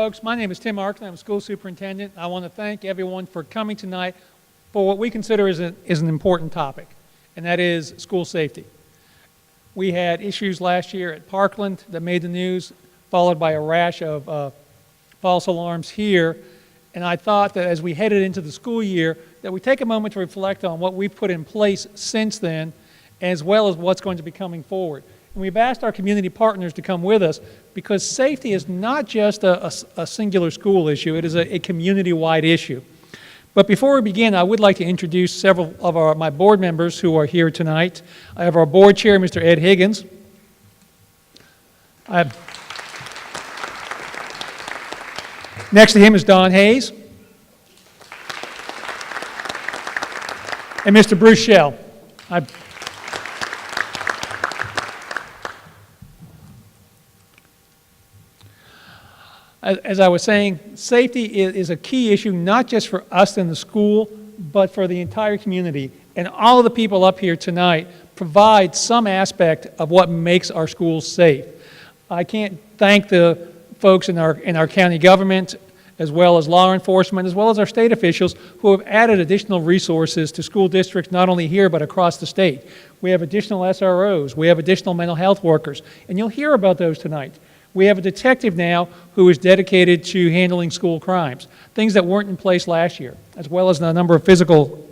folks. My name is Tim Arkley. I'm a school superintendent. I want to thank everyone for coming tonight for what we consider is an important topic, and that is school safety. We had issues last year at Parkland that made the news, followed by a rash of false alarms here. And I thought that as we headed into the school year, that we take a moment to reflect on what we've put in place since then, as well as what's going to be coming forward. And we've asked our community partners to come with us because safety is not just a singular school issue, it is a community-wide issue. But before we begin, I would like to introduce several of my board members who are here tonight. I have our board chair, Mr. Ed Higgins. Next to him is Don Hayes. And Mr. Bruce Shell. As I was saying, safety is a key issue, not just for us in the school, but for the entire community. And all of the people up here tonight provide some aspect of what makes our schools safe. I can't thank the folks in our county government, as well as law enforcement, as well as our state officials who have added additional resources to school districts, not only here, but across the state. We have additional SROs, we have additional mental health workers, and you'll hear about those tonight. We have a detective now who is dedicated to handling school crimes, things that weren't in place last year, as well as a number of physical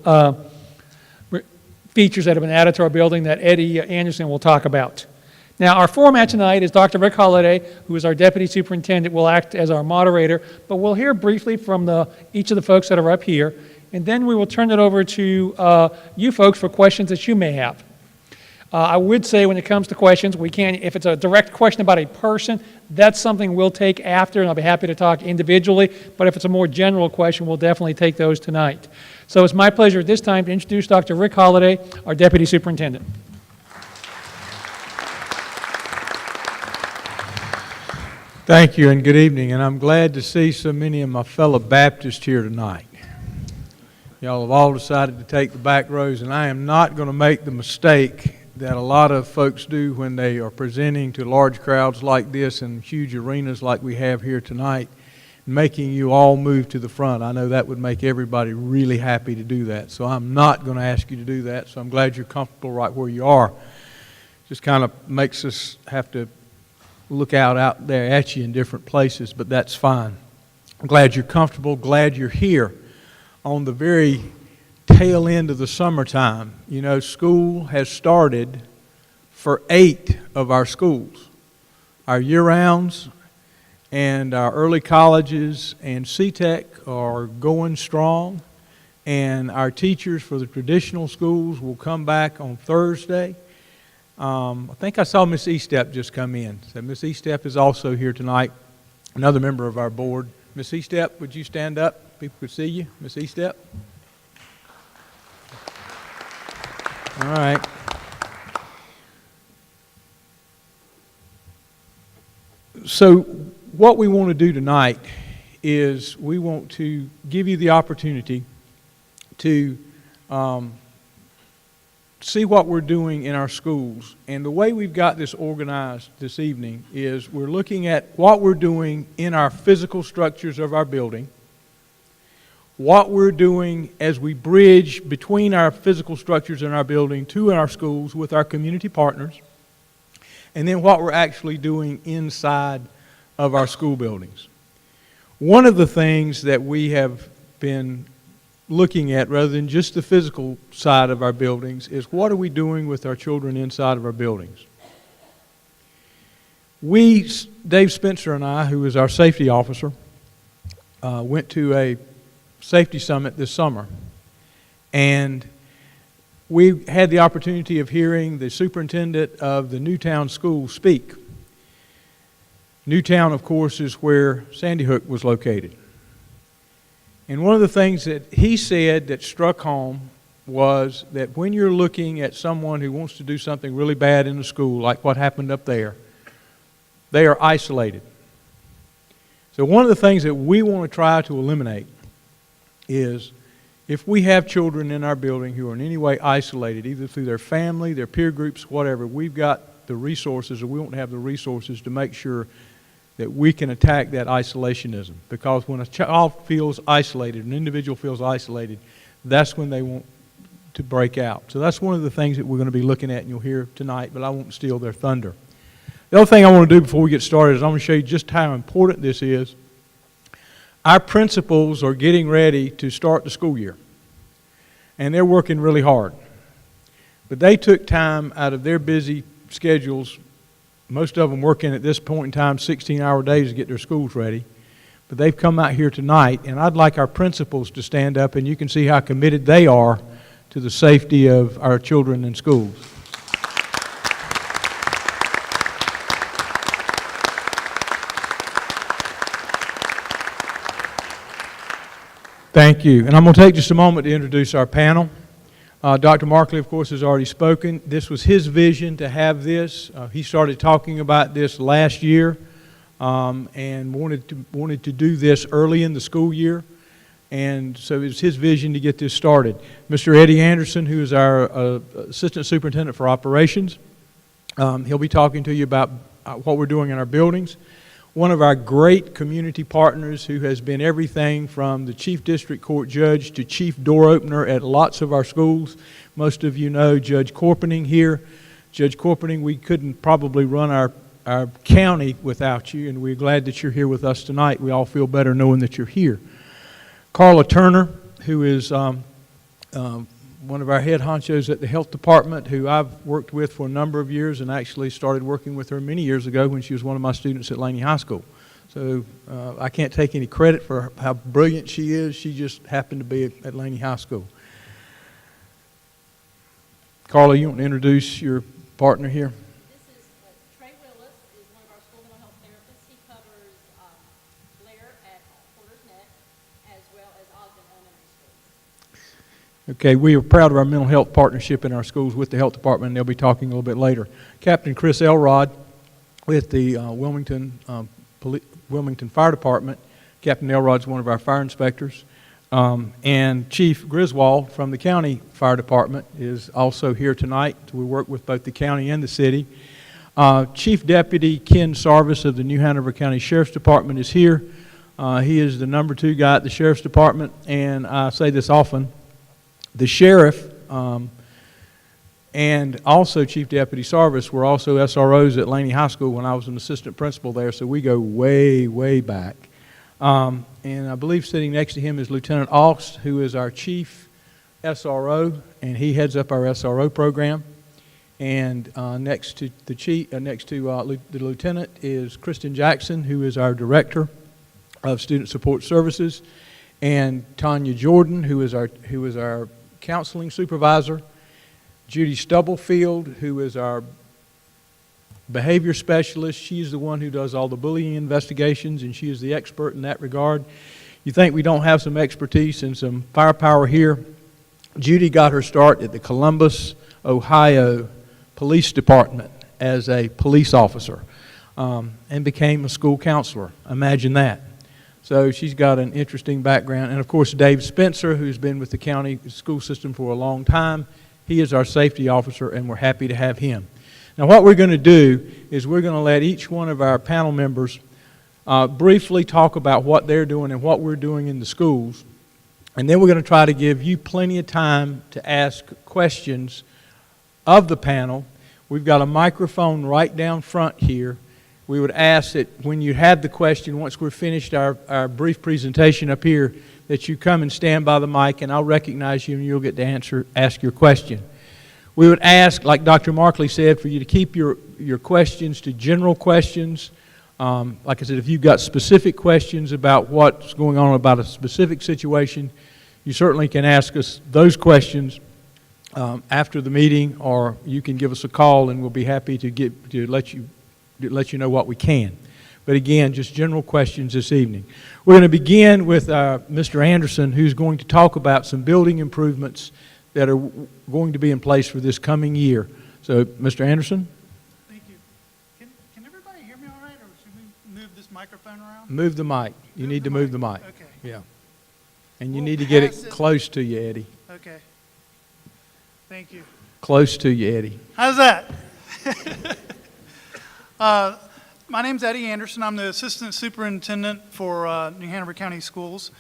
features that have been added to our building that Eddie Anderson will talk about. Now, our format tonight is Dr. Rick Holliday, who is our deputy superintendent, will act as our moderator, but we'll hear briefly from each of the folks that are up here, and then we will turn it over to you folks for questions that you may have. I would say when it comes to questions, if it's a direct question about a person, that's something we'll take after, and I'll be happy to talk individually, but if it's a more general question, we'll definitely take those tonight. So it's my pleasure at this time to introduce Dr. Rick Holliday, our deputy superintendent. Thank you and good evening, and I'm glad to see so many of my fellow Baptists here tonight. Y'all have all decided to take the back rows, and I am not going to make the mistake that a lot of folks do when they are presenting to large crowds like this in huge arenas like we have here tonight, making you all move to the front. I know that would make everybody really happy to do that, so I'm not going to ask you to do that, so I'm glad you're comfortable right where you are. Just kind of makes us have to look out there at you in different places, but that's fine. I'm glad you're comfortable, glad you're here on the very tail end of the summertime. You know, school has started for 8 of our schools. Our year-rounds and our early colleges and CTEC are going strong, and our teachers for the traditional schools will come back on Thursday. I think I saw Miss Eastep just come in. So Miss Eastep is also here tonight, another member of our board. Miss Eastep, would you stand up? People could see you. Miss Eastep. All right. So what we want to do tonight is we want to give you the opportunity to see what we're doing in our schools. And the way we've got this organized this evening is we're looking at what we're doing in our physical structures of our building, what we're doing as we bridge between our physical structures in our building to our schools with our community partners, and then what we're actually doing inside of our school buildings. One of the things that we have been looking at, rather than just the physical side of our buildings, is what are we doing with our children inside of our buildings. Dave Spencer and I, who is our safety officer, went to a safety summit this summer, and we had the opportunity of hearing the superintendent of the Newtown School speak. Newtown, of course, is where Sandy Hook was located. And one of the things that he said that struck home was that when you're looking at someone who wants to do something really bad in the school, like what happened up there, they are isolated. So one of the things that we want to try to eliminate is if we have children in our building who are in any way isolated, either through their family, their peer groups, whatever, we've got the resources, or we won't have the resources to make sure that we can attack that isolationism. Because when a child feels isolated, an individual feels isolated, that's when they want to break out. So that's one of the things that we're going to be looking at and you'll hear tonight, but I won't steal their thunder. The other thing I want to do before we get started is I'm going to show you just how important this is. Our principals are getting ready to start the school year, and they're working really hard. But they took time out of their busy schedules, most of them working at this point in time 16-hour days to get their schools ready. But they've come out here tonight, and I'd like our principals to stand up, and you can see how committed they are to the safety of our children in schools. Thank you. And I'm going to take just a moment to introduce our panel. Dr. Markley, of course, has already spoken. This was his vision to have this. He started talking about this last year and wanted to do this early in the school year. And so it was his vision to get this started. Mr. Eddie Anderson, who is our Assistant Superintendent for Operations, he'll be talking to you about what we're doing in our buildings. One of our great community partners who has been everything from the Chief District Court Judge to Chief Door Opener at lots of our schools. Most of you know Judge Corpening here. Judge Corpening, we couldn't probably run our county without you, and we're glad that you're here with us tonight. We all feel better knowing that you're here. Carla Turner, who is one of our head honchos at the health department, who I've worked with for a number of years and actually started working with her many years ago when she was one of my students at Laney High School. So I can't take any credit for how brilliant she is. She just happened to be at Laney High School. Carla, you want to introduce your partner here? This is Trey Willis, is one of our school mental health therapists. He covers Blair at Porter's Neck as well as Ogden Elementary School. Okay, we are proud of our mental health partnership in our schools with the health department, and they'll be talking a little bit later. Captain Chris Elrod with the Wilmington Fire Department. Captain Elrod's one of our fire inspectors. And Chief Griswold from the County Fire Department is also here tonight. We work with both the county and the city. Chief Deputy Ken Sarvis of the New Hanover County Sheriff's Department is here. He is the number 2 guy at the Sheriff's Department, and I say this often. The sheriff and also Chief Deputy Sarvis were also SROs at Laney High School when I was an assistant principal there, so we go way, way back. And I believe sitting next to him is Lieutenant Aust, who is our chief SRO, and he heads up our SRO program. And next to the lieutenant is Kristen Jackson, who is our director of student support services, and Tanya Jordan, who is our counseling supervisor, Judy Stubblefield, who is our behavior specialist. She's the one who does all the bullying investigations, and she is the expert in that regard. You think we don't have some expertise and some firepower here? Judy got her start at the Columbus, Ohio Police Department as a police officer and became a school counselor. Imagine that. So she's got an interesting background. And of course, Dave Spencer, who's been with the county school system for a long time, he is our safety officer, and we're happy to have him. Now, what we're going to do is we're going to let each one of our panel members briefly talk about what they're doing and what we're doing in the schools. And then we're going to try to give you plenty of time to ask questions of the panel. We've got a microphone right down front here. We would ask that when you have the question, once we're finished our brief presentation up here, that you come and stand by the mic, and I'll recognize you and you'll get to ask your question. We would ask, like Dr. Markley said, for you to keep your questions to general questions. Like I said, if you've got specific questions about what's going on about a specific situation, you certainly can ask us those questions after the meeting, or you can give us a call and we'll be happy to let you know what we can. But again, just general questions this evening. We're going to begin with Mr. Anderson, who's going to talk about some building improvements that are going to be in place for this coming year. So, Mr. Anderson? Thank you. Can everybody hear me all right, or should we move this microphone around? Move the mic. You need to move the mic. Okay. Yeah. And you We'll need to get pass it it. close to you, Eddie. Okay. Thank you. Close to you, Eddie. How's that? My name's Eddie Anderson. I'm the Assistant Superintendent for New Hanover County Schools.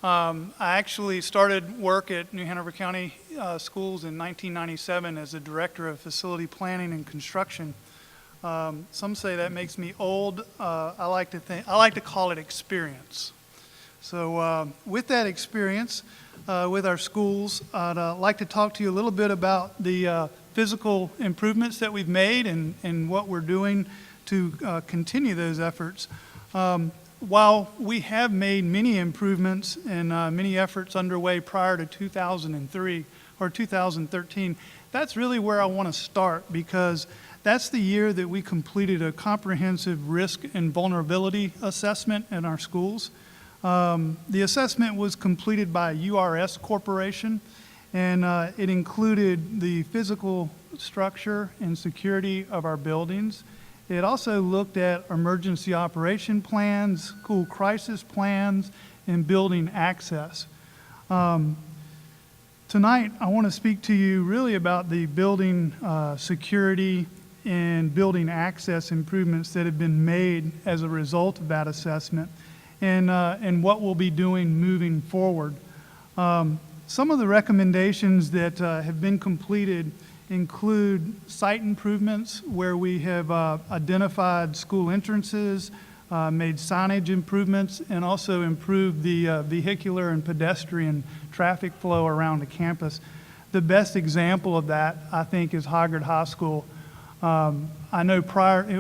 I actually started work at New Hanover County Schools in 1997 as the Director of Facility Planning and Construction. Some say that makes me old. I like to call it experience. So with that experience with our schools, I'd like to talk to you a little bit about the physical improvements that we've made and what we're doing to continue those efforts. While we have made many improvements and many efforts underway prior to 2003 or 2013, that's really where I want to start, because that's the year that we completed a comprehensive risk and vulnerability assessment in our schools. The assessment was completed by URS Corporation, and it included the physical structure and security of our buildings. It also looked at emergency operation plans, school crisis plans, and building access. Tonight, I want to speak to you really about the building security and building access improvements that have been made as a result of that assessment, and what we'll be doing moving forward. Some of the recommendations that have been completed include site improvements where we have identified school entrances, made signage improvements, and also improved the vehicular and pedestrian traffic flow around the campus. The best example of that, I think, is Hoggard High School. I know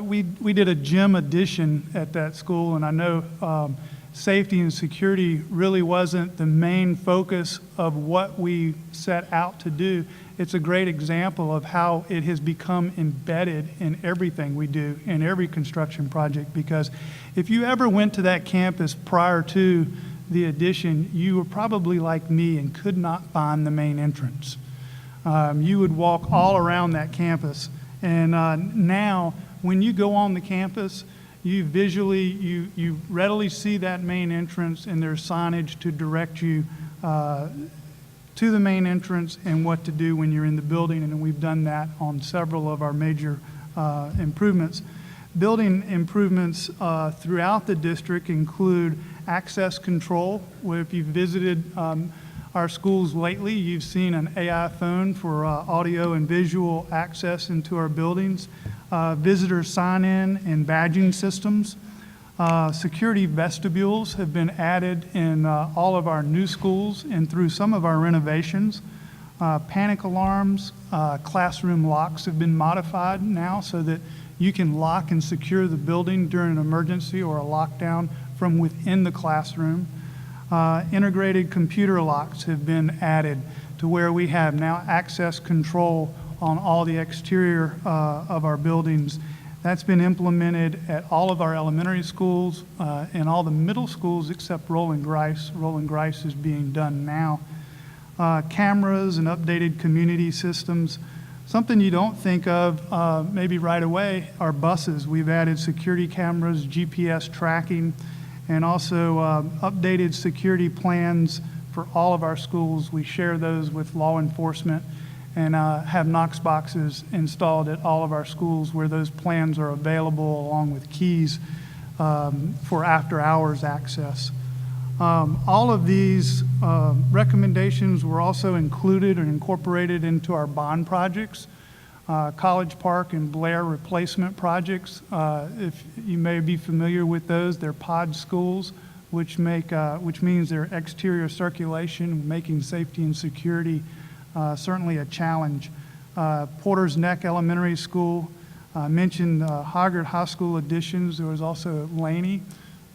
we did a gym addition at that school, and I know safety and security really wasn't the main focus of what we set out to do. It's a great example of how it has become embedded in everything we do, in every construction project, because if you ever went to that campus prior to the addition, you were probably like me and could not find the main entrance. You would walk all around that campus, and now when you go on the campus, you readily see that main entrance, and there's signage to direct you to the main entrance and what to do when you're in the building, and we've done that on several of our major improvements. Building improvements throughout the district include access control, where if you've visited our schools lately, you've seen an AI phone for audio and visual access into our buildings, visitor sign-in and badging systems. Security vestibules have been added in all of our new schools and through some of our renovations. Panic alarms, classroom locks have been modified now so that you can lock and secure the building during an emergency or a lockdown from within the classroom. Integrated computer locks have been added to where we have now access control on all the exterior of our buildings. That's been implemented at all of our elementary schools and all the middle schools except Roland Grice. Roland Grice is being done now. Cameras and updated community systems. Something you don't think of maybe right away are buses. We've added security cameras, GPS tracking, and also updated security plans for all of our schools. We share those with law enforcement and have Knox boxes installed at all of our schools where those plans are available along with keys for after-hours access. All of these recommendations were also included and incorporated into our bond projects, College Park and Blair replacement projects. If you may be familiar with those, they're pod schools, which means they're exterior circulation, making safety and security certainly a challenge. Porter's Neck Elementary School, mentioned Hoggard High School additions. There was also Laney.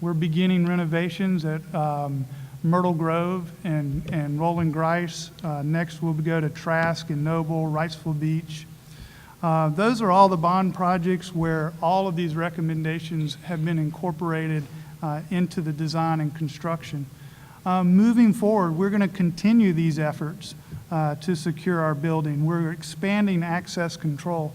We're beginning renovations at Myrtle Grove and Roland Grice. Next we'll go to Trask and Noble, Wrightsville Beach. Those are all the bond projects where all of these recommendations have been incorporated into the design and construction. Moving forward, we're going to continue these efforts to secure our building. We're expanding access control.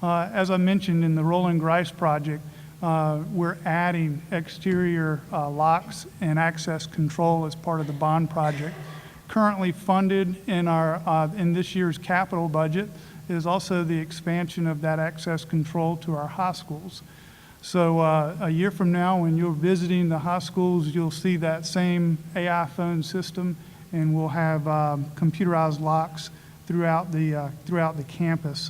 As I mentioned in the Roland Grice project, we're adding exterior locks and access control as part of the bond project. Currently funded in this year's capital budget is also the expansion of that access control to our high schools. So a year from now, when you're visiting the high schools, you'll see that same AI phone system, and we'll have computerized locks throughout the campus.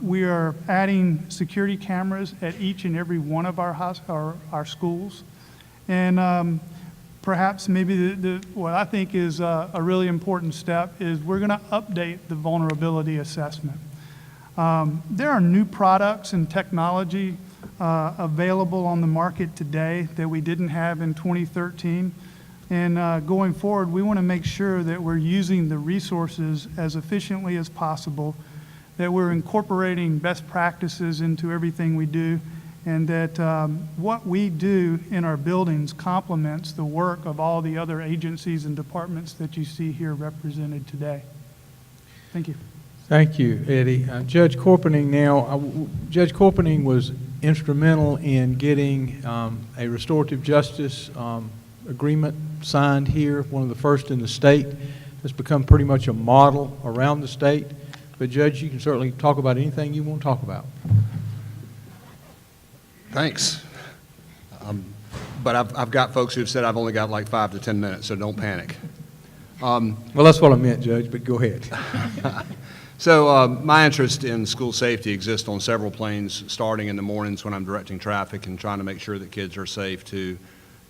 We are adding security cameras at each and every one of our schools. And perhaps maybe what I think is a really important step is we're going to update the vulnerability assessment. There are new products and technology available on the market today that we didn't have in 2013. And going forward, we want to make sure that we're using the resources as efficiently as possible, that we're incorporating best practices into everything we do, and that what we do in our buildings complements the work of all the other agencies and departments that you see here represented today. Thank you. Thank you, Eddie. Judge Corpening now. Judge Corpening was instrumental in getting a restorative justice agreement signed here, one of the first in the state. It's become pretty much a model around the state. But Judge, you can certainly talk about anything you want to talk about. Thanks. But I've got folks who've said I've only got like 5 to 10 minutes, so don't panic. Well, that's what I meant, Judge, but go ahead. So my interest in school safety exists on several planes, starting in the mornings when I'm directing traffic and trying to make sure that kids are safe, to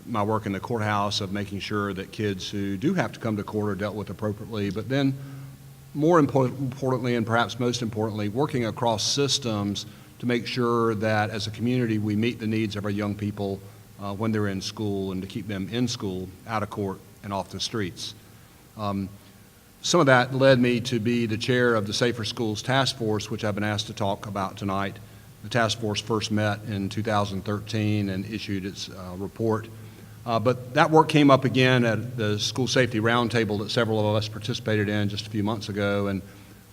my work in the courthouse of making sure that kids who do have to come to court are dealt with appropriately, but then more importantly, and perhaps most importantly, working across systems to make sure that as a community we meet the needs of our young people when they're in school, and to keep them in school, out of court, and off the streets. Some of that led me to be the chair of the Safer Schools Task Force, which I've been asked to talk about tonight. The task force first met in 2013 and issued its report. But that work came up again at the School Safety Roundtable that several of us participated in just a few months ago, and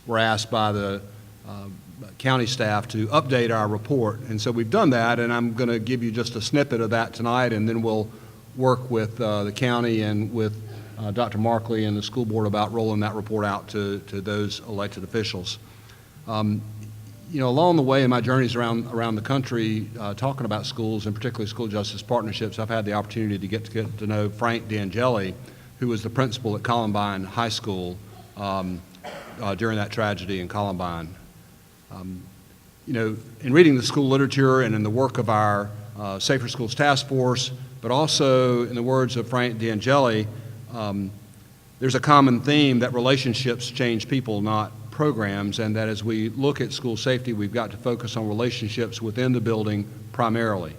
were asked by the county staff to update our report. And so we've done that, and I'm going to give you just a snippet of that tonight, and then we'll work with the county and with Dr. Markley and the school board about rolling that report out to those elected officials. You know, along the way in my journeys around the country talking about schools, and particularly school justice partnerships, I've had the opportunity to get to know Frank D'Angeli, who was the principal at Columbine High School during that tragedy in Columbine. You know, in reading the school literature and in the work of our Safer Schools Task Force, but also in the words of Frank D'Angeli, there's a common theme that relationships change people, not programs, and that as we look at school safety, we've got to focus on relationships within the building primarily.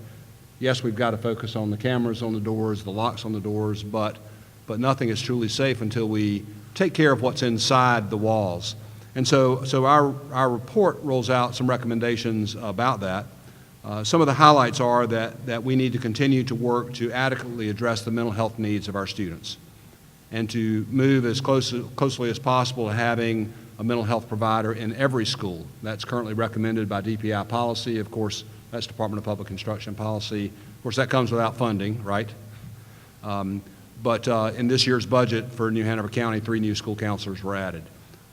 Yes, we've got to focus on the cameras on the doors, the locks on the doors, but nothing is truly safe until we take care of what's inside the walls. And so our report rolls out some recommendations about that. Some of the highlights are that we need to continue to work to adequately address the mental health needs of our students, and to move as closely as possible to having a mental health provider in every school. That's currently recommended by DPI policy. Of course, that's Department of Public Instruction policy. Of course, that comes without funding, right? But in this year's budget for New Hanover County, 3 new school counselors were added.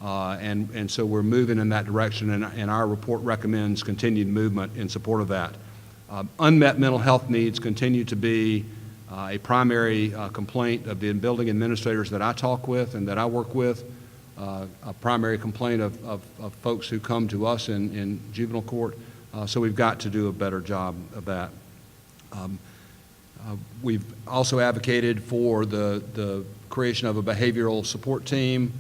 And so we're moving in that direction, and our report recommends continued movement in support of that. Unmet mental health needs continue to be a primary complaint of the building administrators that I talk with and that I work with, a primary complaint of folks who come to us in juvenile court. So we've got to do a better job of that. We've also advocated for the creation of a behavioral support team,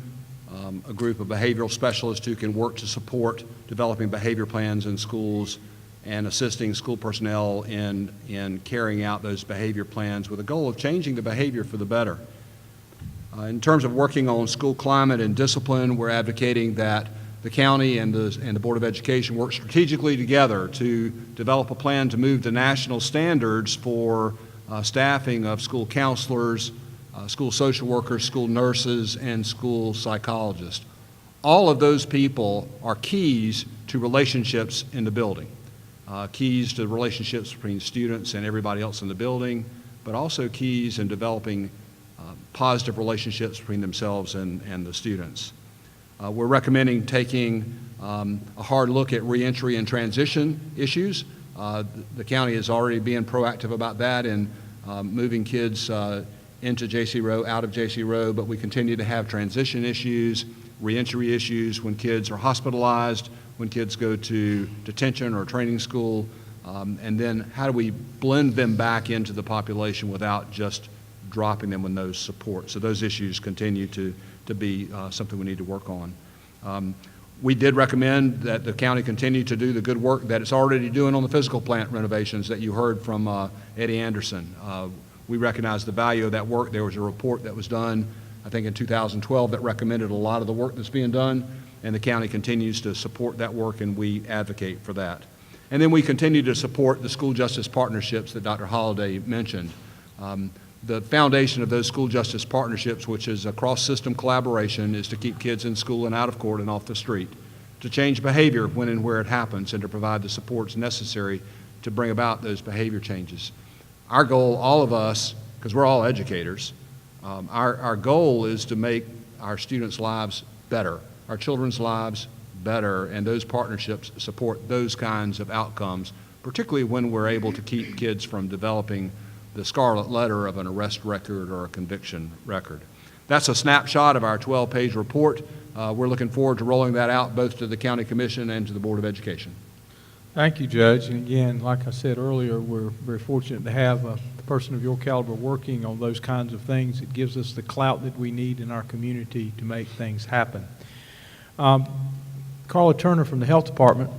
a group of behavioral specialists who can work to support developing behavior plans in schools and assisting school personnel in carrying out those behavior plans with a goal of changing the behavior for the better. In terms of working on school climate and discipline, we're advocating that the county and the Board of Education work strategically together to develop a plan to move to national standards for staffing of school counselors, school social workers, school nurses, and school psychologists. All of those people are keys to relationships in the building, keys to relationships between students and everybody else in the building, but also keys in developing positive relationships between themselves and the students. We're recommending taking a hard look at reentry and transition issues. The county is already being proactive about that and moving kids into J.C. Rowe, out of J.C. Rowe, but we continue to have transition issues, reentry issues when kids are hospitalized, when kids go to detention or training school, and then how do we blend them back into the population without just dropping them with no support. So those issues continue to be something we need to work on. We did recommend that the county continue to do the good work that it's already doing on the physical plant renovations that you heard from Eddie Anderson. We recognize the value of that work. There was a report that was done, I think in 2012, that recommended a lot of the work that's being done, and the county continues to support that work, and we advocate for that. And then we continue to support the school justice partnerships that Dr. Holliday mentioned. The foundation of those school justice partnerships, which is a cross-system collaboration, is to keep kids in school and out of court and off the street, to change behavior when and where it happens, and to provide the supports necessary to bring about those behavior changes. Our goal, all of us, because we're all educators, our goal is to make our students' lives better, our children's lives better, and those partnerships support those kinds of outcomes, particularly when we're able to keep kids from developing the scarlet letter of an arrest record or a conviction record. That's a snapshot of our 12-page report. We're looking forward to rolling that out both to the County Commission and to the Board of Education. Thank you, Judge. And again, like I said earlier, we're very fortunate to have a person of your caliber working on those kinds of things. It gives us the clout that we need in our community to make things happen. Carla Turner from the Health Department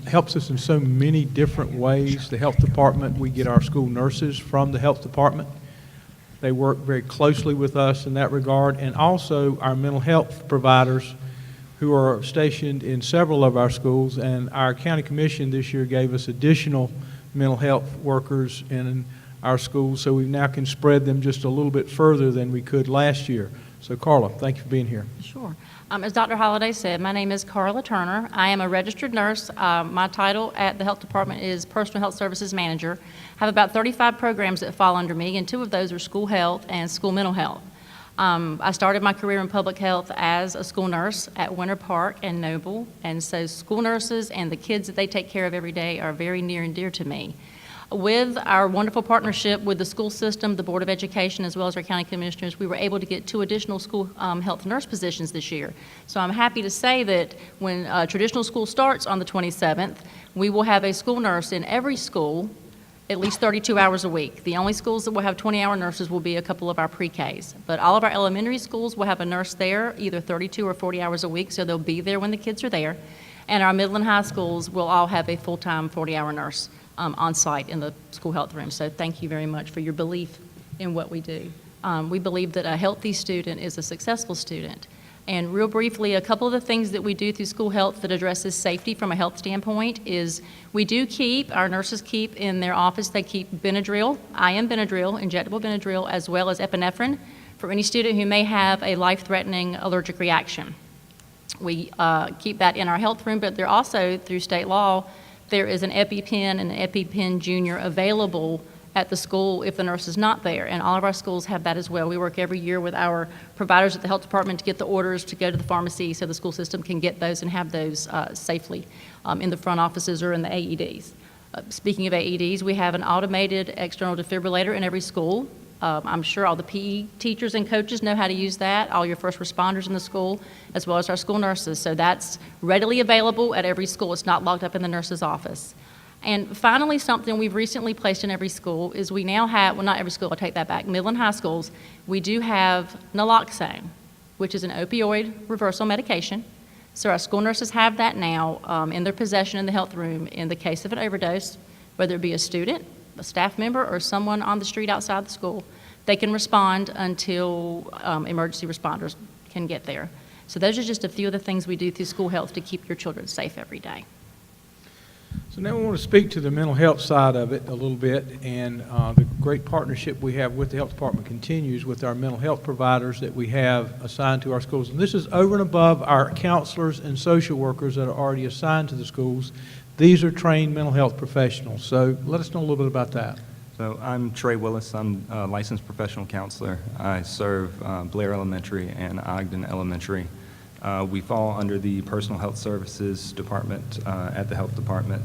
helps us in so many different ways. The Health Department, we get our school nurses from the Health Department. They work very closely with us in that regard, and also our mental health providers who are stationed in several of our schools, and our County Commission this year gave us additional mental health workers in our schools, so we now can spread them just a little bit further than we could last year. So Carla, thank you for being here. Sure. As Dr. Holliday said, my name is Carla Turner. I am a registered nurse. My title at the Health Department is Personal Health Services Manager. I have about 35 programs that fall under me, and 2 of those are school health and school mental health. I started my career in public health as a school nurse at Winter Park and Noble, and so school nurses and the kids that they take care of every day are very near and dear to me. With our wonderful partnership with the school system, the Board of Education, as well as our county commissioners, we were able to get 2 additional school health nurse positions this year. So I'm happy to say that when traditional school starts on the 27th, we will have a school nurse in every school at least 32 hours a week. The only schools that will have 20-hour nurses will be a couple of our pre-Ks. But all of our elementary schools will have a nurse there either 32 or 40 hours a week, so they'll be there when the kids are there. And our middle and high schools will all have a full-time 40-hour nurse on site in the school health room. So thank you very much for your belief in what we do. We believe that a healthy student is a successful student. And real briefly, a couple of the things that we do through school health that addresses safety from a health standpoint is we do keep, our nurses keep in their office, they keep Benadryl, IM Benadryl, injectable Benadryl, as well as epinephrine for any student who may have a life-threatening allergic reaction. We keep that in our health room, but there also, through state law, there is an EpiPen and an EpiPen Junior available at the school if the nurse is not there, and all of our schools have that as well. We work every year with our providers at the health department to get the orders to go to the pharmacy so the school system can get those and have those safely in the front offices or in the AEDs. Speaking of AEDs, we have an automated external defibrillator in every school. I'm sure all the PE teachers and coaches know how to use that, all your first responders in the school, as well as our school nurses. So that's readily available at every school. It's not locked up in the nurse's office. And finally, something we've recently placed in every school is we now have, well, not every school, I'll take that back, middle and high schools, we do have naloxone, which is an opioid reversal medication. So our school nurses have that now in their possession in the health room in the case of an overdose, whether it be a student, a staff member, or someone on the street outside the school. They can respond until emergency responders can get there. So those are just a few of the things we do through school health to keep your children safe every day. So now we want to speak to the mental health side of it a little bit, and the great partnership we have with the health department continues with our mental health providers that we have assigned to our schools. And this is over and above our counselors and social workers that are already assigned to the schools. These are trained mental health professionals. So let us know a little bit about that. So I'm Trey Willis. I'm a licensed professional counselor. I serve Blair Elementary and Ogden Elementary. We fall under the Personal Health Services Department at the Health Department.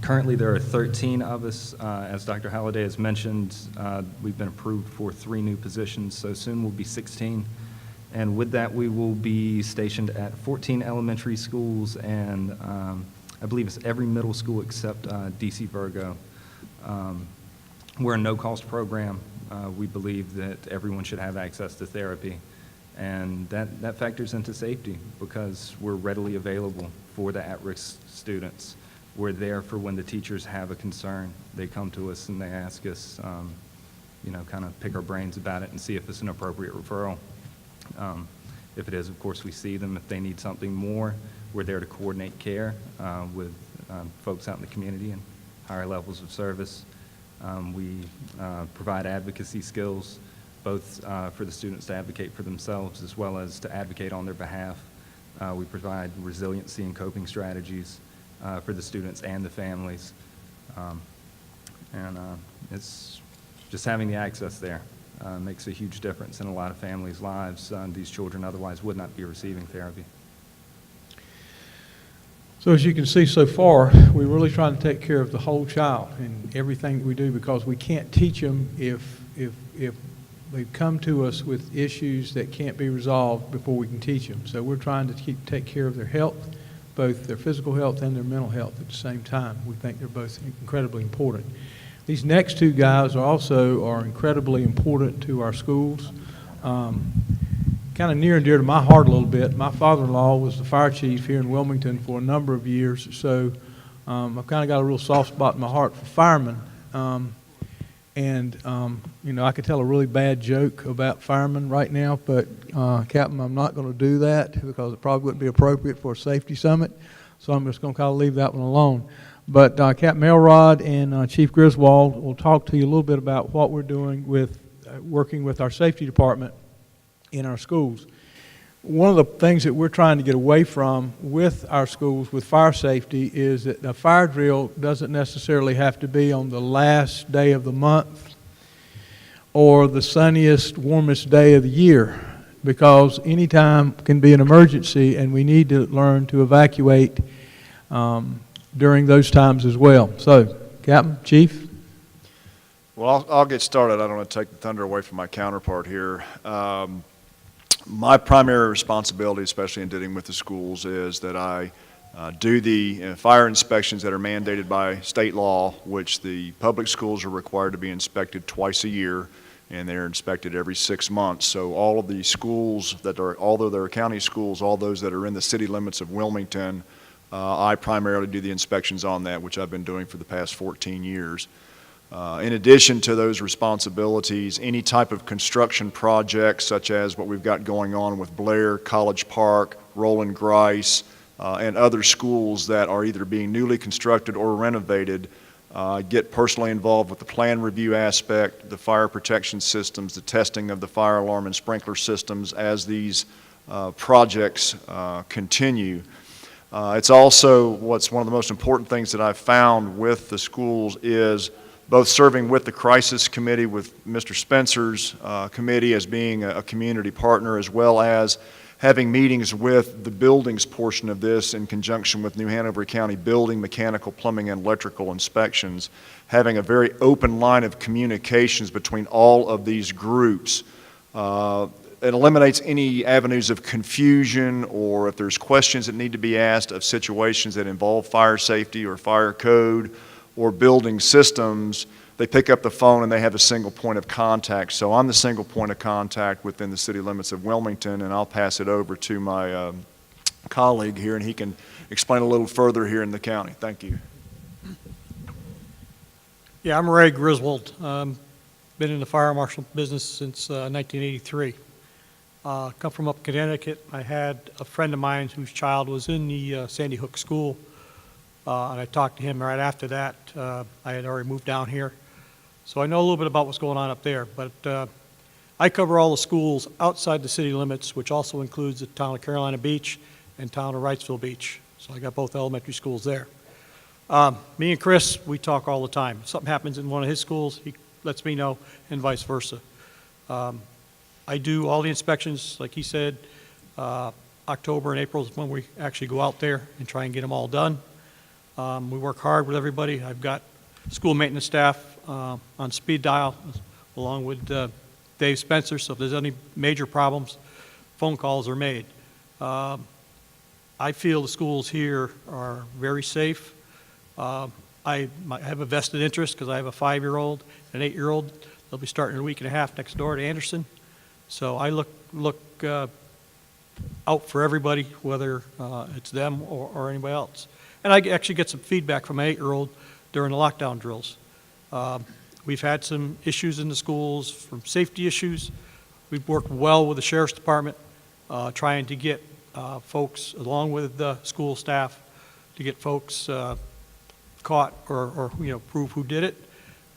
Currently, there are 13 of us. As Dr. Halliday has mentioned, we've been approved for 3 new positions, so soon we'll be 16. And with that, we will be stationed at 14 elementary schools and I believe it's every middle school except DC Virgo. We're a no-cost program. We believe that everyone should have access to therapy. And that factors into safety because we're readily available for the at-risk students. We're there for when the teachers have a concern. They come to us and they ask us, kind of pick our brains about it and see if it's an appropriate referral. If it is, of course, we see them. If they need something more, we're there to coordinate care with folks out in the community and higher levels of service. We provide advocacy skills, both for the students to advocate for themselves as well as to advocate on their behalf. We provide resiliency and coping strategies for the students and the families. It's just having the access there makes a huge difference in a lot of families' lives. These children otherwise would not be receiving therapy. So as you can see so far, we're really trying to take care of the whole child in everything that we do because we can't teach them if they come to us with issues that can't be resolved before we can teach them. So we're trying to take care of their health, both their physical health and their mental health at the same time. We think they're both incredibly important. These next 2 guys are incredibly important to our schools. Kind of near and dear to my heart a little bit. My father-in-law was the fire chief here in Wilmington for a number of years, so I've kind of got a real soft spot in my heart for firemen. I could tell a really bad joke about firemen right now, but Captain, I'm not going to do that because it probably wouldn't be appropriate for a safety summit, so I'm just going to kind of leave that one alone. But Captain Elrod and Chief Griswold will talk to you a little bit about what we're doing with working with our safety department in our schools. One of the things that we're trying to get away from with our schools with fire safety is that a fire drill doesn't necessarily have to be on the last day of the month or the sunniest, warmest day of the year, because any time can be an emergency and we need to learn to evacuate during those times as well. So, Captain, Chief? Well, I'll get started. I don't want to take the thunder away from my counterpart here. My primary responsibility, especially in dealing with the schools, is that I do the fire inspections that are mandated by state law, which the public schools are required to be inspected twice a year, and they're inspected every 6 months. So all of the schools that are, although they're county schools, all those that are in the city limits of Wilmington, I primarily do the inspections on that, which I've been doing for the past 14 years. In addition to those responsibilities, any type of construction projects such as what we've got going on with Blair, College Park, Roland Grice, and other schools that are either being newly constructed or renovated, get personally involved with the plan review aspect, the fire protection systems, the testing of the fire alarm and sprinkler systems as these projects continue. It's also what's one of the most important things that I've found with the schools is both serving with the crisis committee with Mr. Spencer's committee as being a community partner, as well as having meetings with the buildings portion of this in conjunction with New Hanover County Building, Mechanical, Plumbing, and Electrical inspections, having a very open line of communications between all of these groups. It eliminates any avenues of confusion, or if there's questions that need to be asked of situations that involve fire safety or fire code or building systems, they pick up the phone and they have a single point of contact. So I'm the single point of contact within the city limits of Wilmington, and I'll pass it over to my colleague here, and he can explain a little further here in the county. Thank you. Yeah, I'm Ray Griswold. Been in the fire marshal business since 1983. Come from up Connecticut. I had a friend of mine whose child was in the Sandy Hook School, and I talked to him right after that. I had already moved down here, so I know a little bit about what's going on up there. But I cover all the schools outside the city limits, which also includes the town of Carolina Beach and town of Wrightsville Beach. So I got both elementary schools there. Me and Chris, we talk all the time. If something happens in one of his schools, he lets me know, and vice versa. I do all the inspections, like he said. October and April is when we actually go out there and try and get them all done. We work hard with everybody. I've got school maintenance staff on speed dial, along with Dave Spencer, so if there's any major problems, phone calls are made. I feel the schools here are very safe. I have a vested interest because I have a 5-year-old and an 8-year-old. They'll be starting in a week and a half next door at Anderson. So I look out for everybody, whether it's them or anybody else. And I actually get some feedback from my 8-year-old during the lockdown drills. We've had some issues in the schools from safety issues. We've worked well with the Sheriff's Department, trying to get folks, along with the school staff, to get folks caught or prove who did it.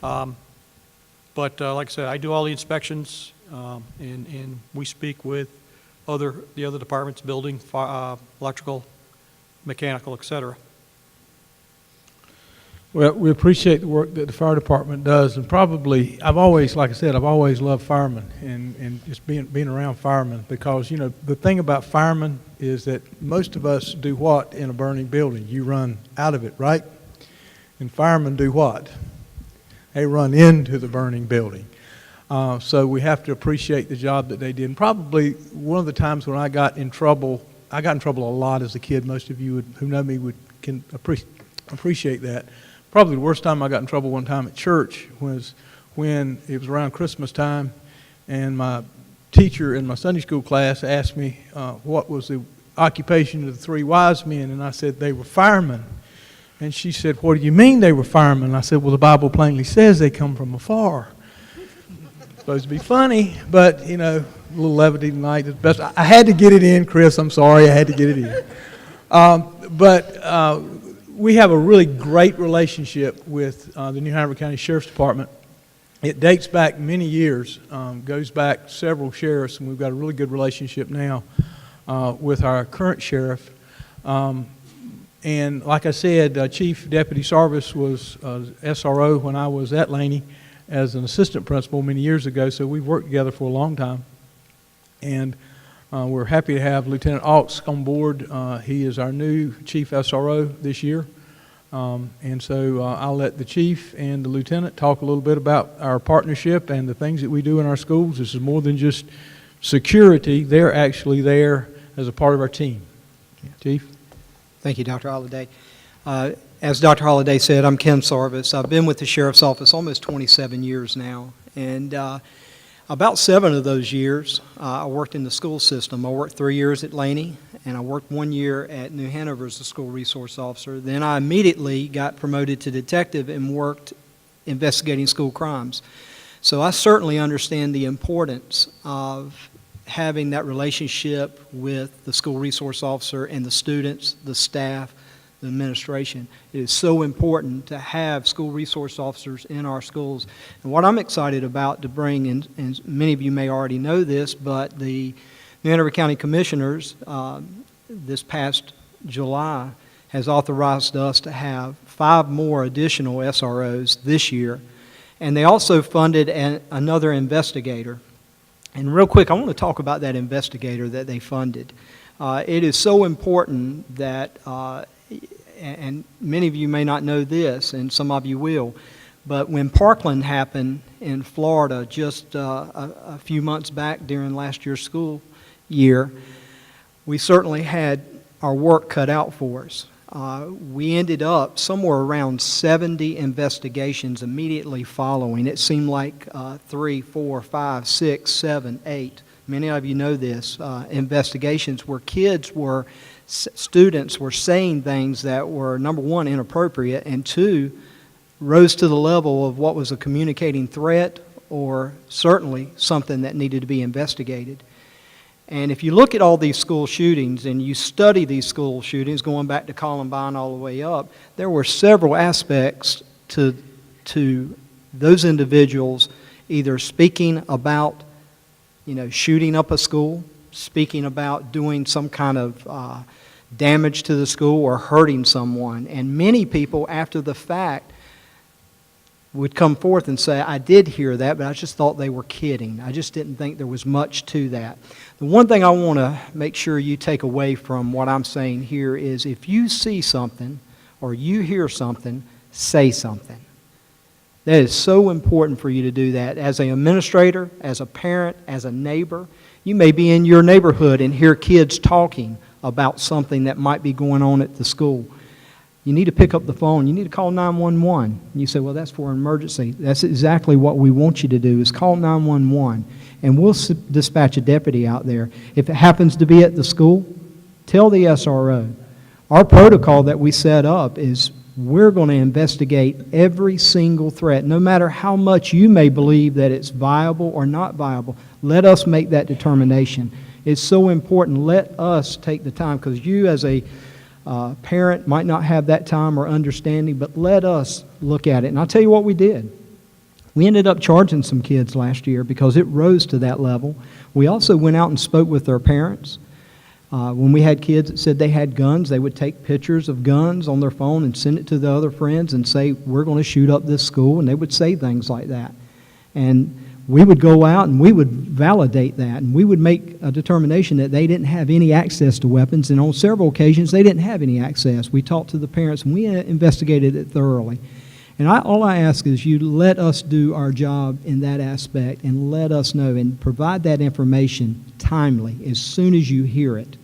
But like I said, I do all the inspections, and we speak with the other departments, building, electrical, mechanical, et cetera. Well, we appreciate the work that the fire department does, and probably, like I said, I've always loved firemen and just being around firemen, because, the thing about firemen is that most of us do what in a burning building? You run out of it, right? And firemen do what? They run into the burning building. So we have to appreciate the job that they did. And probably one of the times when I got in trouble a lot as a kid. Most of you who know me can appreciate that. Probably the worst time I got in trouble one time at church was when it was around Christmas time, and my teacher in my Sunday school class asked me what was the occupation of the 3 wise men, and I said they were firemen. And she said, "What do you mean they were firemen?" And I said, "Well, the Bible plainly says they come from afar." Supposed to be funny, but, a little levity tonight is best. I had to get it in, Chris. I'm sorry, I had to get it in. But we have a really great relationship with the New Hanover County Sheriff's Department. It dates back many years, goes back several sheriffs, and we've got a really good relationship now with our current sheriff. And like I said, Chief Deputy Sarvis was SRO when I was at Laney as an assistant principal many years ago, so we've worked together for a long time. And we're happy to have Lieutenant Aux on board. He is our new Chief SRO this year. And so I'll let the Chief and the Lieutenant talk a little bit about our partnership and the things that we do in our schools. This is more than just security. They're actually there as a part of our team. Chief? Thank you, Dr. Holliday. As Dr. Holliday said, I'm Ken Sarvis. I've been with the Sheriff's Office almost 27 years now, and about 7 of those years I worked in the school system. I worked 3 years at Laney, and I worked 1 year at New Hanover as a school resource officer. Then I immediately got promoted to detective and worked investigating school crimes. So I certainly understand the importance of having that relationship with the school resource officer and the students, the staff, the administration. It is so important to have school resource officers in our schools. And what I'm excited about to bring, and many of you may already know this, but the New Hanover County Commissioners this past July has authorized us to have 5 more additional SROs this year. And they also funded another investigator. And real quick, I want to talk about that investigator that they funded. It is so important that, and many of you may not know this, and some of you will, but when Parkland happened in Florida just a few months back during last year's school year, we certainly had our work cut out for us. We ended up somewhere around 70 investigations immediately following. It seemed like 3, 4, 5, 6, 7, 8. Many of you know this. Investigations where students were saying things that were, number 1, inappropriate, and 2, rose to the level of what was a communicating threat or certainly something that needed to be investigated. And if you look at all these school shootings and you study these school shootings, going back to Columbine all the way up, there were several aspects to those individuals either speaking about, shooting up a school, speaking about doing some kind of damage to the school or hurting someone. And many people, after the fact, would come forth and say, I did hear that, but I just thought they were kidding. I just didn't think there was much to that. The one thing I want to make sure you take away from what I'm saying here is if you see something or you hear something, say something. That is so important for you to do that. As an administrator, as a parent, as a neighbor, you may be in your neighborhood and hear kids talking about something that might be going on at the school. You need to pick up the phone. You need to call 911. You say, well, that's for an emergency. That's exactly what we want you to do, is call 911, and we'll dispatch a deputy out there. If it happens to be at the school, tell the SRO. Our protocol that we set up is we're going to investigate every single threat, no matter how much you may believe that it's viable or not viable. Let us make that determination. It's so important. Let us take the time, because you as a parent might not have that time or understanding, but let us look at it. And I'll tell you what we did. We ended up charging some kids last year because it rose to that level. We also went out and spoke with their parents. When we had kids that said they had guns, they would take pictures of guns on their phone and send it to the other friends and say, we're going to shoot up this school, and they would say things like that. And we would go out and we would validate that, and we would make a determination that they didn't have any access to weapons, and on several occasions they didn't have any access. We talked to the parents and we investigated it thoroughly. And all I ask is you let us do our job in that aspect and let us know and provide that information timely as soon as you hear it.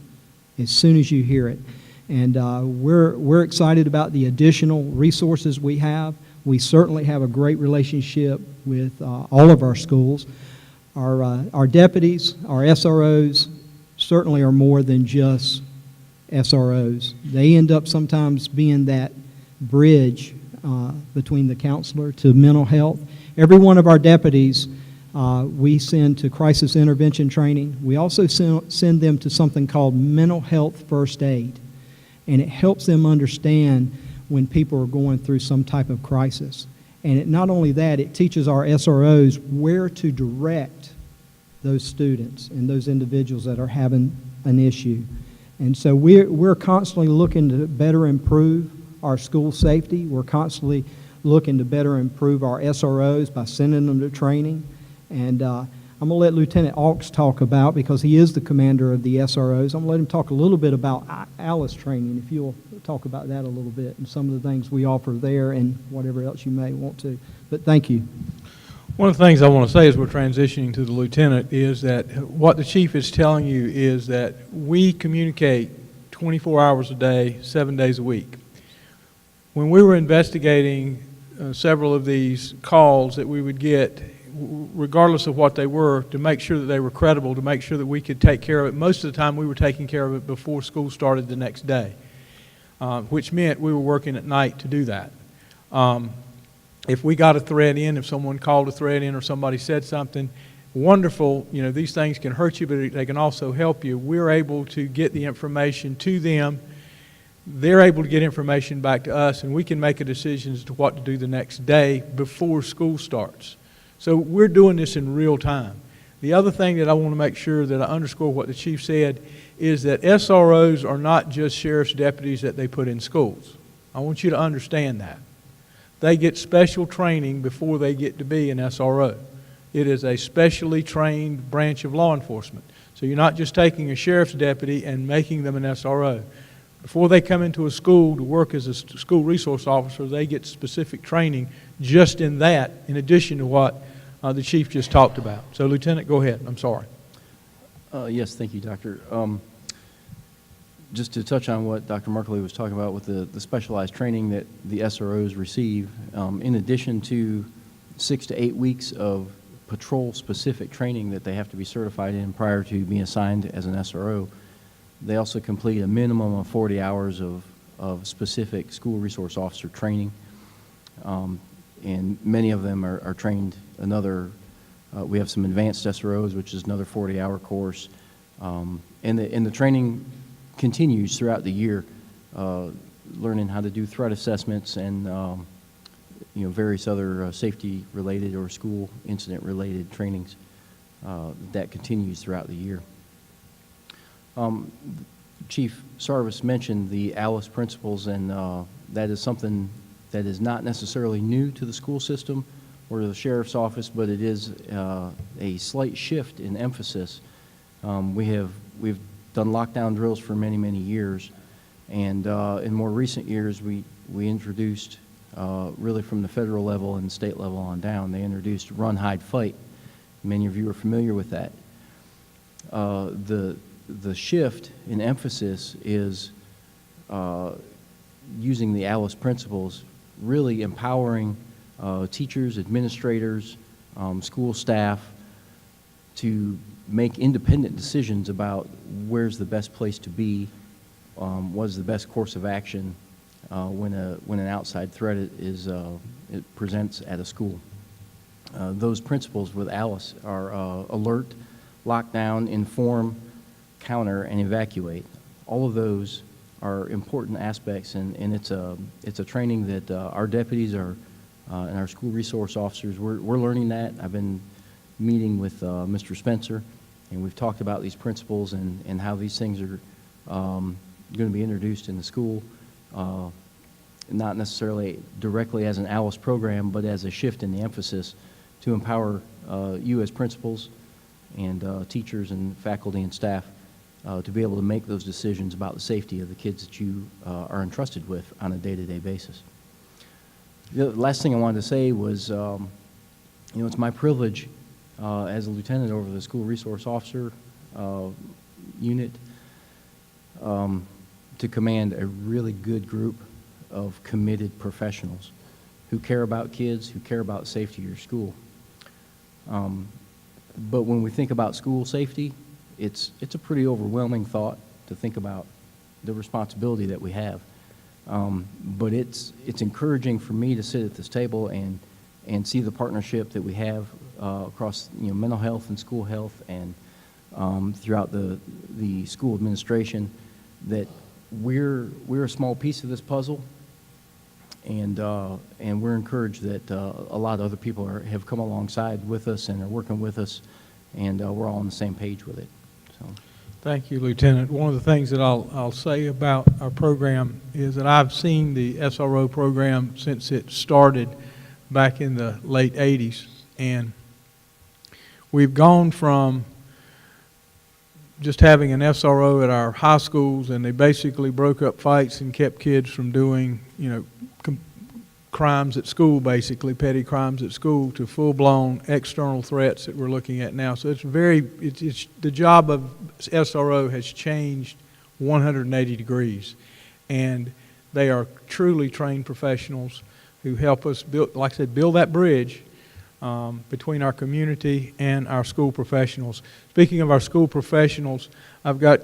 As soon as you hear it. And we're excited about the additional resources we have. We certainly have a great relationship with all of our schools. Our deputies, our SROs, certainly are more than just SROs. They end up sometimes being that bridge between the counselor to mental health. Every one of our deputies we send to crisis intervention training. We also send them to something called mental health first aid. And it helps them understand when people are going through some type of crisis. And not only that, it teaches our SROs where to direct those students and those individuals that are having an issue. And so we're constantly looking to better improve our school safety. We're constantly looking to better improve our SROs by sending them to training. And I'm going to let Lieutenant Alks talk about, because he is the commander of the SROs, I'm going to let him talk a little bit about ALICE training, if you'll talk about that a little bit, and some of the things we offer there and whatever else you may want to. But thank you. One of the things I want to say as we're transitioning to the lieutenant is that what the chief is telling you is that we communicate 24 hours a day, 7 days a week. When we were investigating several of these calls that we would get, regardless of what they were, to make sure that they were credible, to make sure that we could take care of it. Most of the time we were taking care of it before school started the next day, which meant we were working at night to do that. If we got a threat in, if someone called a threat in or somebody said something, wonderful, you know, these things can hurt you, but they can also help you. We're able to get the information to them. They're able to get information back to us, and we can make a decision as to what to do the next day before school starts. So we're doing this in real time. The other thing that I want to make sure that I underscore what the chief said is that SROs are not just sheriff's deputies that they put in schools. I want you to understand that. They get special training before they get to be an SRO. It is a specially trained branch of law enforcement. So you're not just taking a sheriff's deputy and making them an SRO. Before they come into a school to work as a school resource officer, they get specific training just in that, in addition to what the chief just talked about. So, Lieutenant, go ahead. I'm sorry. Yes, thank you, Doctor. Just to touch on what Dr. Markley was talking about with the specialized training that the SROs receive, in addition to 6 to 8 weeks of patrol-specific training that they have to be certified in prior to being assigned as an SRO, they also complete a minimum of 40 hours of specific school resource officer training. And many of them are trained another, we have some advanced SROs, which is another 40-hour course. And the training continues throughout the year, learning how to do threat assessments and various other safety-related or school incident-related trainings. That continues throughout the year. Chief Sarvis mentioned the ALICE principles, and that is something that is not necessarily new to the school system or to the sheriff's office, but it is a slight shift in emphasis. We've done lockdown drills for many, many years, and in more recent years, we introduced, really from the federal level and state level on down, they introduced run, hide, fight. Many of you are familiar with that. The shift in emphasis is using the ALICE principles, really empowering teachers, administrators, school staff to make independent decisions about where's the best place to be, what is the best course of action when an outside threat it presents at a school. Those principles with ALICE are alert, lockdown, inform, counter, and evacuate. All of those are important aspects, and it's a training that our deputies and our school resource officers, we're learning that. I've been meeting with Mr. Spencer, and we've talked about these principles and how these things are going to be introduced in the school, not necessarily directly as an ALICE program, but as a shift in the emphasis to empower you as principals and teachers and faculty and staff to be able to make those decisions about the safety of the kids that you are entrusted with on a day-to-day basis. The last thing I wanted to say was, it's my privilege as a lieutenant over the school resource officer unit to command a really good group of committed professionals who care about kids, who care about safety of your school. But when we think about school safety, it's a pretty overwhelming thought to think about the responsibility that we have. But it's encouraging for me to sit at this table and see the partnership that we have across mental health and school health and throughout the school administration, that we're a small piece of this puzzle, and we're encouraged that a lot of other people have come alongside with us and are working with us, and we're all on the same page with it. So. Thank you, Lieutenant. One of the things that I'll say about our program is that I've seen the SRO program since it started back in the late 80s, and we've gone from just having an SRO at our high schools, and they basically broke up fights and kept kids from doing, crimes at school, basically, petty crimes at school, to full-blown external threats that we're looking at now. So it's the job of SRO has changed 180 degrees, and they are truly trained professionals who help us build, like I said, build that bridge between our community and our school professionals. Speaking of our school professionals, I've got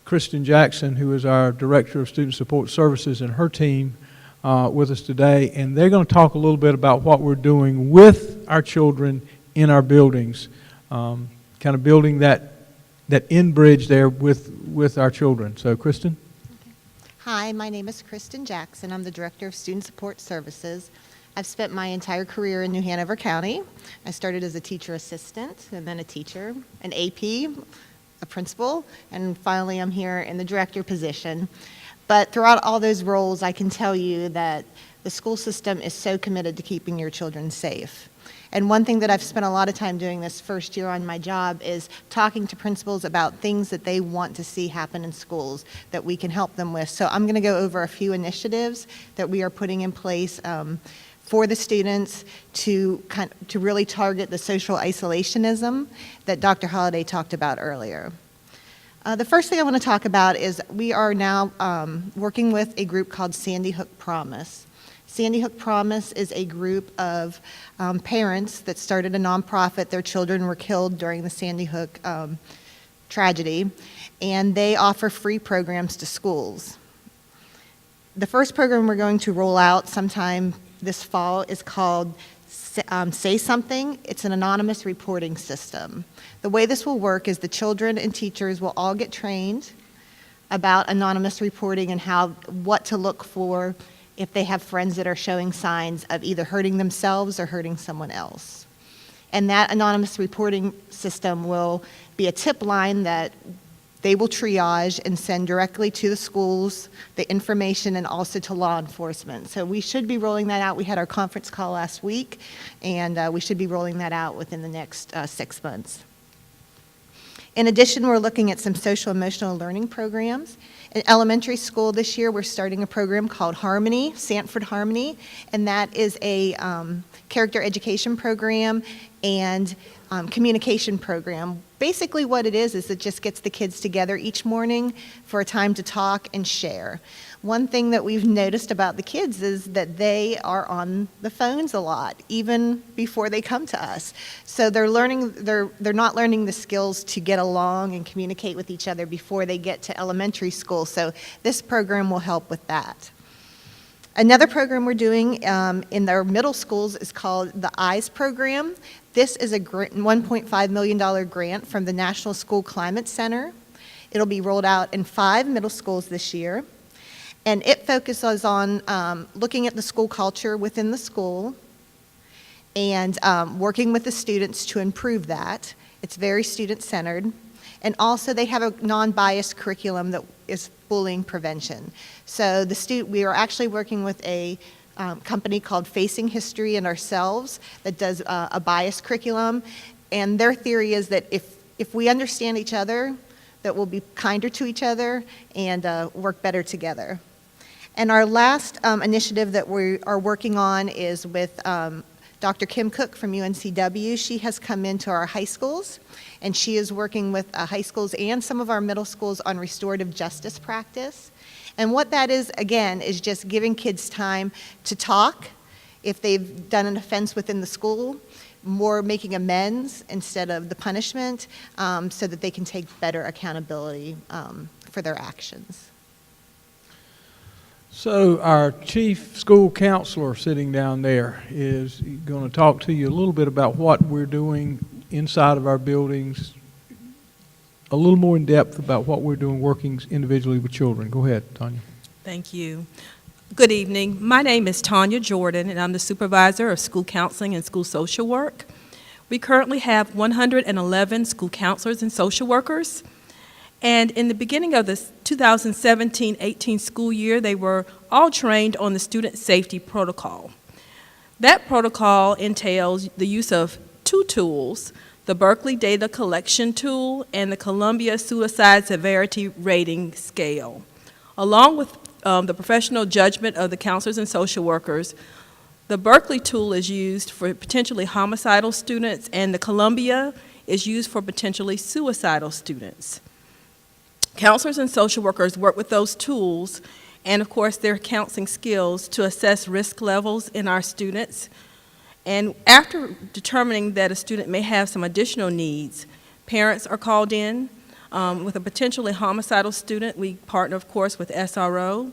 Kristen Jackson, who is our Director of Student Support Services, and her team with us today, and they're going to talk a little bit about what we're doing with our children in our buildings, kind of building that end bridge there with our children. So, Kristen? Hi, my name is Kristen Jackson. I'm the Director of Student Support Services. I've spent my entire career in New Hanover County. I started as a teacher assistant, and then a teacher, an AP, a principal, and finally I'm here in the director position. But throughout all those roles, I can tell you that the school system is so committed to keeping your children safe. And one thing that I've spent a lot of time doing this first year on my job is talking to principals about things that they want to see happen in schools that we can help them with. So I'm going to go over a few initiatives that we are putting in place for the students to really target the social isolationism that Dr. Holliday talked about earlier. The first thing I want to talk about is we are now working with a group called Sandy Hook Promise. Sandy Hook Promise is a group of parents that started a nonprofit. Their children were killed during the Sandy Hook tragedy, and they offer free programs to schools. The first program we're going to roll out sometime this fall is called Say Something. It's an anonymous reporting system. The way this will work is the children and teachers will all get trained about anonymous reporting and what to look for if they have friends that are showing signs of either hurting themselves or hurting someone else. And that anonymous reporting system will be a tip line that they will triage and send directly to the schools, the information, and also to law enforcement. So we should be rolling that out. We had our conference call last week, and we should be rolling that out within the next 6 months. In addition, we're looking at some social emotional learning programs. In elementary school this year, we're starting a program called Harmony, Sanford Harmony, and that is a character education program and communication program. Basically what it is it just gets the kids together each morning for a time to talk and share. One thing that we've noticed about the kids is that they are on the phones a lot, even before they come to us. So they're not learning the skills to get along and communicate with each other before they get to elementary school. So this program will help with that. Another program we're doing in our middle schools is called the EYES program. This is a $1.5 million grant from the National School Climate Center. It'll be rolled out in 5 middle schools this year. And it focuses on looking at the school culture within the school and working with the students to improve that. It's very student-centered. And also they have a non-biased curriculum that is bullying prevention. So we are actually working with a company called Facing History and Ourselves that does a biased curriculum. And their theory is that if we understand each other, that we'll be kinder to each other and work better together. And our last initiative that we are working on is with Dr. Kim Cook from UNCW. She has come into our high schools, and she is working with high schools and some of our middle schools on restorative justice practice. And what that is, again, is just giving kids time to talk if they've done an offense within the school, more making amends instead of the punishment, so that they can take better accountability for their actions. So our chief school counselor sitting down there is going to talk to you a little bit about what we're doing inside of our buildings, a little more in depth about what we're doing working individually with children. Go ahead, Tanya. Thank you. Good evening. My name is Tanya Jordan, and I'm the supervisor of school counseling and school social work. We currently have 111 school counselors and social workers. And in the beginning of the 2017-18 school year, they were all trained on the student safety protocol. That protocol entails the use of 2 tools, the Berkeley Data Collection Tool and the Columbia Suicide Severity Rating Scale. Along with the professional judgment of the counselors and social workers, the Berkeley tool is used for potentially homicidal students, and the Columbia is used for potentially suicidal students. Counselors and social workers work with those tools and, of course, their counseling skills to assess risk levels in our students. And after determining that a student may have some additional needs, parents are called in. With a potentially homicidal student, we partner, of course, with SRO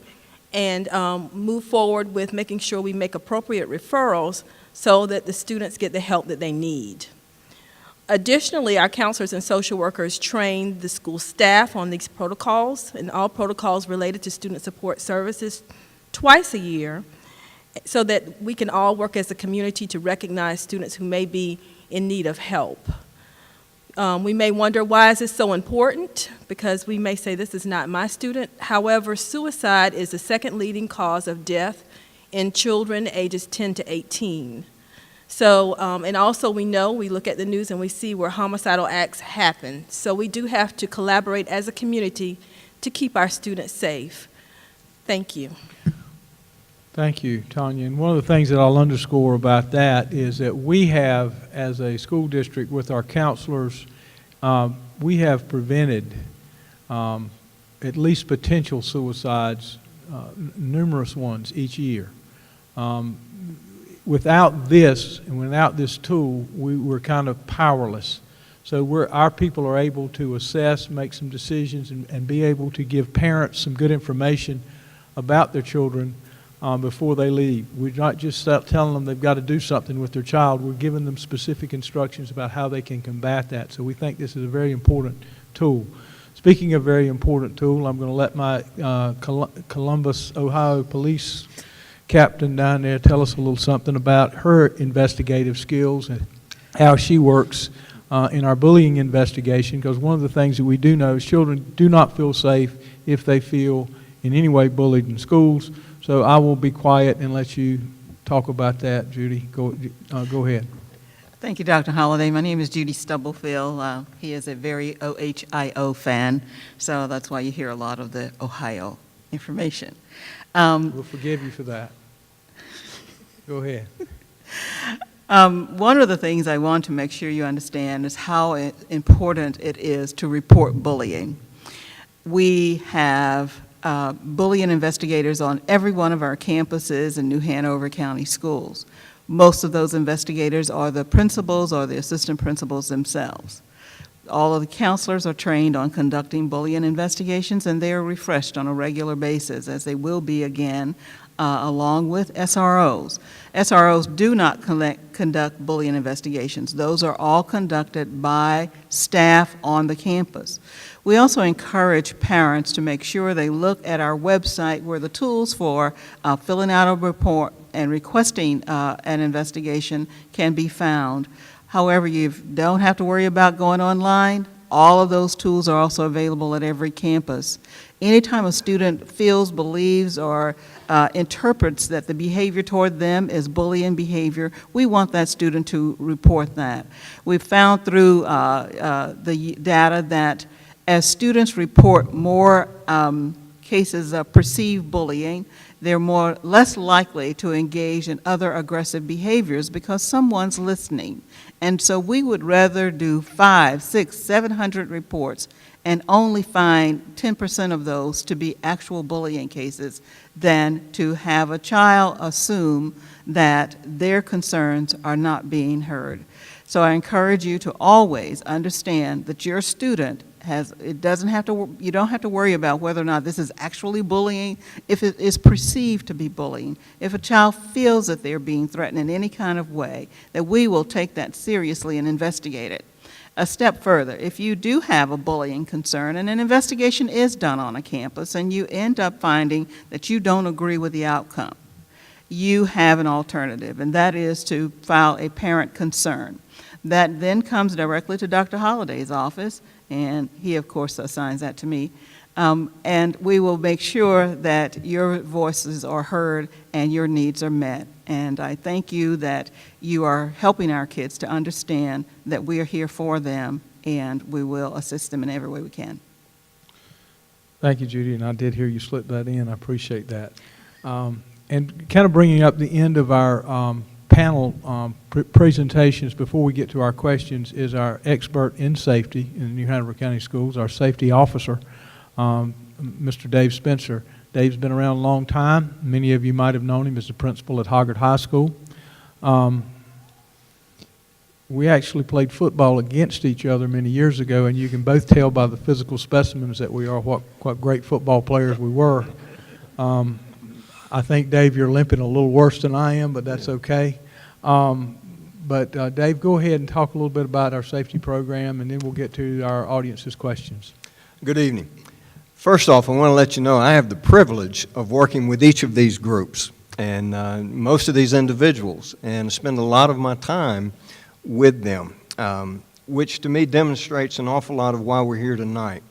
and move forward with making sure we make appropriate referrals so that the students get the help that they need. Additionally, our counselors and social workers train the school staff on these protocols and all protocols related to student support services twice a year so that we can all work as a community to recognize students who may be in need of help. We may wonder, why is this so important? Because we may say, this is not my student. However, suicide is the second leading cause of death in children ages 10 to 18. So, and also we look at the news and we see where homicidal acts happen. So we do have to collaborate as a community to keep our students safe. Thank you. Thank you, Tanya. And one of the things that I'll underscore about that is that we have, as a school district with our counselors, we have prevented at least potential suicides, numerous ones each year. Without this and without this tool, we're kind of powerless. So our people are able to assess, make some decisions, and be able to give parents some good information about their children before they leave. We're not just telling them they've got to do something with their child. We're giving them specific instructions about how they can combat that. So we think this is a very important tool. Speaking of very important tool, I'm going to let my Columbus, Ohio police captain down there tell us a little something about her investigative skills and how she works in our bullying investigation, because one of the things that we do know is children do not feel safe if they feel in any way bullied in schools. So I will be quiet and let you talk about that, Judy. Go ahead. Thank you, Dr. Holliday. My name is Judy Stubblefield. He is a very OHIO fan, so that's why you hear a lot of the Ohio information. We'll forgive you for that. Go ahead. One of the things I want to make sure you understand is how important it is to report bullying. We have bullying investigators on every one of our campuses in New Hanover County schools. Most of those investigators are the principals or the assistant principals themselves. All of the counselors are trained on conducting bullying investigations, and they are refreshed on a regular basis, as they will be again, along with SROs. SROs do not conduct bullying investigations. Those are all conducted by staff on the campus. We also encourage parents to make sure they look at our website where the tools for filling out a report and requesting an investigation can be found. However, you don't have to worry about going online. All of those tools are also available at every campus. Anytime a student feels, believes, or interprets that the behavior toward them is bullying behavior, we want that student to report that. We've found through the data that as students report more cases of perceived bullying, they're less likely to engage in other aggressive behaviors because someone's listening. And so we would rather do 500, 600, 700 reports and only find 10% of those to be actual bullying cases than to have a child assume that their concerns are not being heard. So I encourage you to always understand that your student you don't have to worry about whether or not this is actually bullying, if it is perceived to be bullying. If a child feels that they're being threatened in any kind of way, that we will take that seriously and investigate it. A step further, if you do have a bullying concern and an investigation is done on a campus and you end up finding that you don't agree with the outcome, you have an alternative, and that is to file a parent concern. That then comes directly to Dr. Holliday's office, and he, of course, assigns that to me. And we will make sure that your voices are heard and your needs are met. And I thank you that you are helping our kids to understand that we are here for them, and we will assist them in every way we can. Thank you, Judy, and I did hear you slip that in. I appreciate that. And kind of bringing up the end of our panel presentations before we get to our questions is our expert in safety in New Hanover County Schools, our safety officer, Mr. Dave Spencer. Dave's been around a long time. Many of you might have known him as the principal at Hoggart High School. We actually played football against each other many years ago, and you can both tell by the physical specimens that we are what great football players we were. I think, Dave, you're limping a little worse than I am, but that's okay. But Dave, go ahead and talk a little bit about our safety program, and then we'll get to our audience's questions. Good evening. First off, I want to let you know I have the privilege of working with each of these groups and most of these individuals, and spend a lot of my time with them, which to me demonstrates an awful lot of why we're here tonight.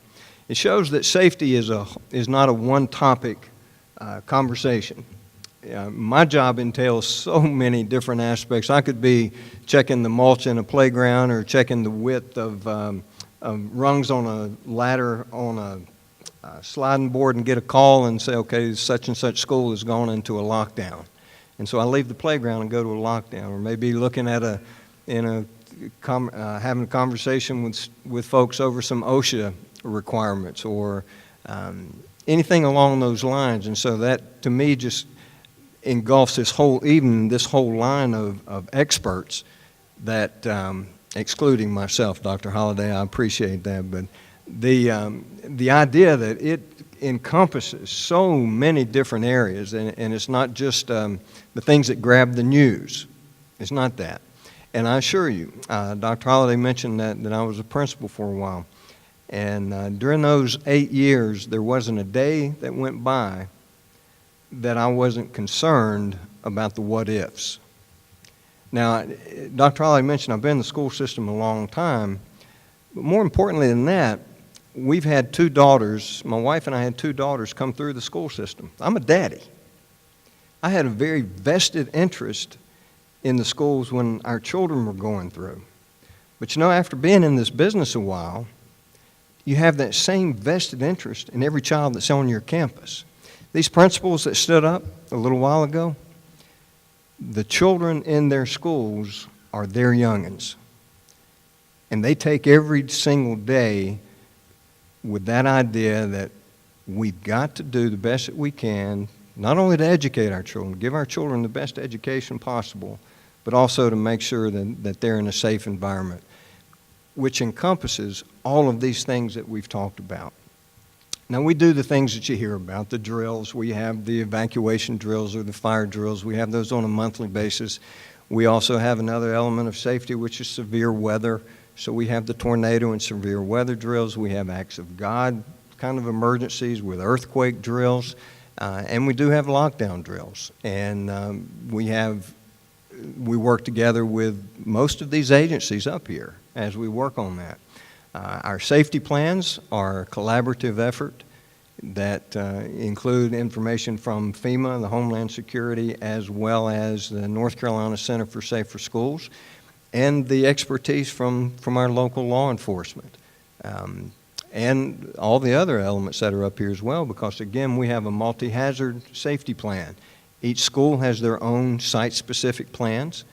It shows that safety is not a one-topic conversation. My job entails so many different aspects. I could be checking the mulch in a playground or checking the width of rungs on a ladder on a sliding board and get a call and say, okay, such and such school has gone into a lockdown. And so I leave the playground and go to a lockdown, or maybe looking at having a conversation with folks over some OSHA requirements or anything along those lines. And so that, to me, just engulfs this whole line of experts that, excluding myself, Dr. Holliday, I appreciate that, but the idea that it encompasses so many different areas, and it's not just the things that grab the news. It's not that. And I assure you, Dr. Holliday mentioned that I was a principal for a while. And during those 8 years, there wasn't a day that went by that I wasn't concerned about the what-ifs. Now, Dr. Holliday mentioned I've been in the school system a long time, but more importantly than that, we've had 2 daughters, my wife and I had 2 daughters come through the school system. I'm a daddy. I had a very vested interest in the schools when our children were going through. But you know, after being in this business a while, you have that same vested interest in every child that's on your campus. These principals that stood up a little while ago, the children in their schools are their youngins. And they take every single day with that idea that we've got to do the best that we can, not only to educate our children, give our children the best education possible, but also to make sure that they're in a safe environment, which encompasses all of these things that we've talked about. Now, we do the things that you hear about, the drills. We have the evacuation drills or the fire drills. We have those on a monthly basis. We also have another element of safety, which is severe weather. So we have the tornado and severe weather drills. We have acts of God kind of emergencies with earthquake drills. And we do have lockdown drills. And we work together with most of these agencies up here as we work on that. Our safety plans are a collaborative effort that include information from FEMA, the Homeland Security, as well as the North Carolina Center for Safer Schools, and the expertise from our local law enforcement. And all the other elements that are up here as well, because again, we have a multi-hazard safety plan. Each school has their own site-specific plans,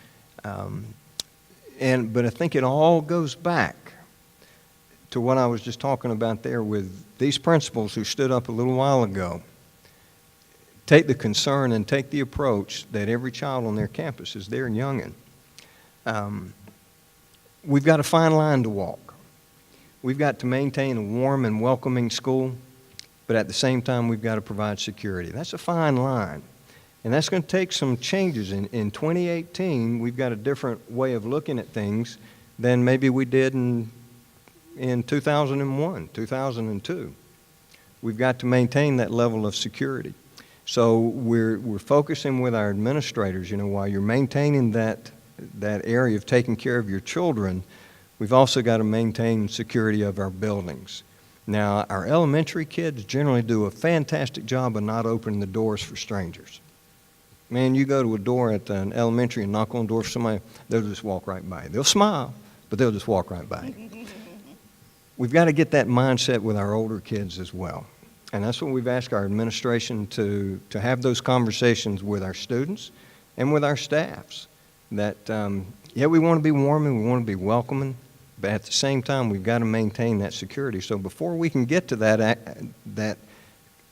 but I think it all goes back to what I was just talking about there with these principals who stood up a little while ago. Take the concern and take the approach that every child on their campus is their youngin'. We've got a fine line to walk. We've got to maintain a warm and welcoming school, but at the same time, we've got to provide security. That's a fine line. And that's going to take some changes. In 2018, we've got a different way of looking at things than maybe we did in 2001, 2002. We've got to maintain that level of security. So we're focusing with our administrators, while you're maintaining that area of taking care of your children, we've also got to maintain security of our buildings. Now, our elementary kids generally do a fantastic job of not opening the doors for strangers. Man, you go to a door at an elementary and knock on the door for somebody, they'll just walk right by. They'll smile, but they'll just walk right by. We've got to get that mindset with our older kids as well. And that's what we've asked our administration to have those conversations with our students and with our staffs. That, we want to be warming, we want to be welcoming, but at the same time, we've got to maintain that security. So before we can get to that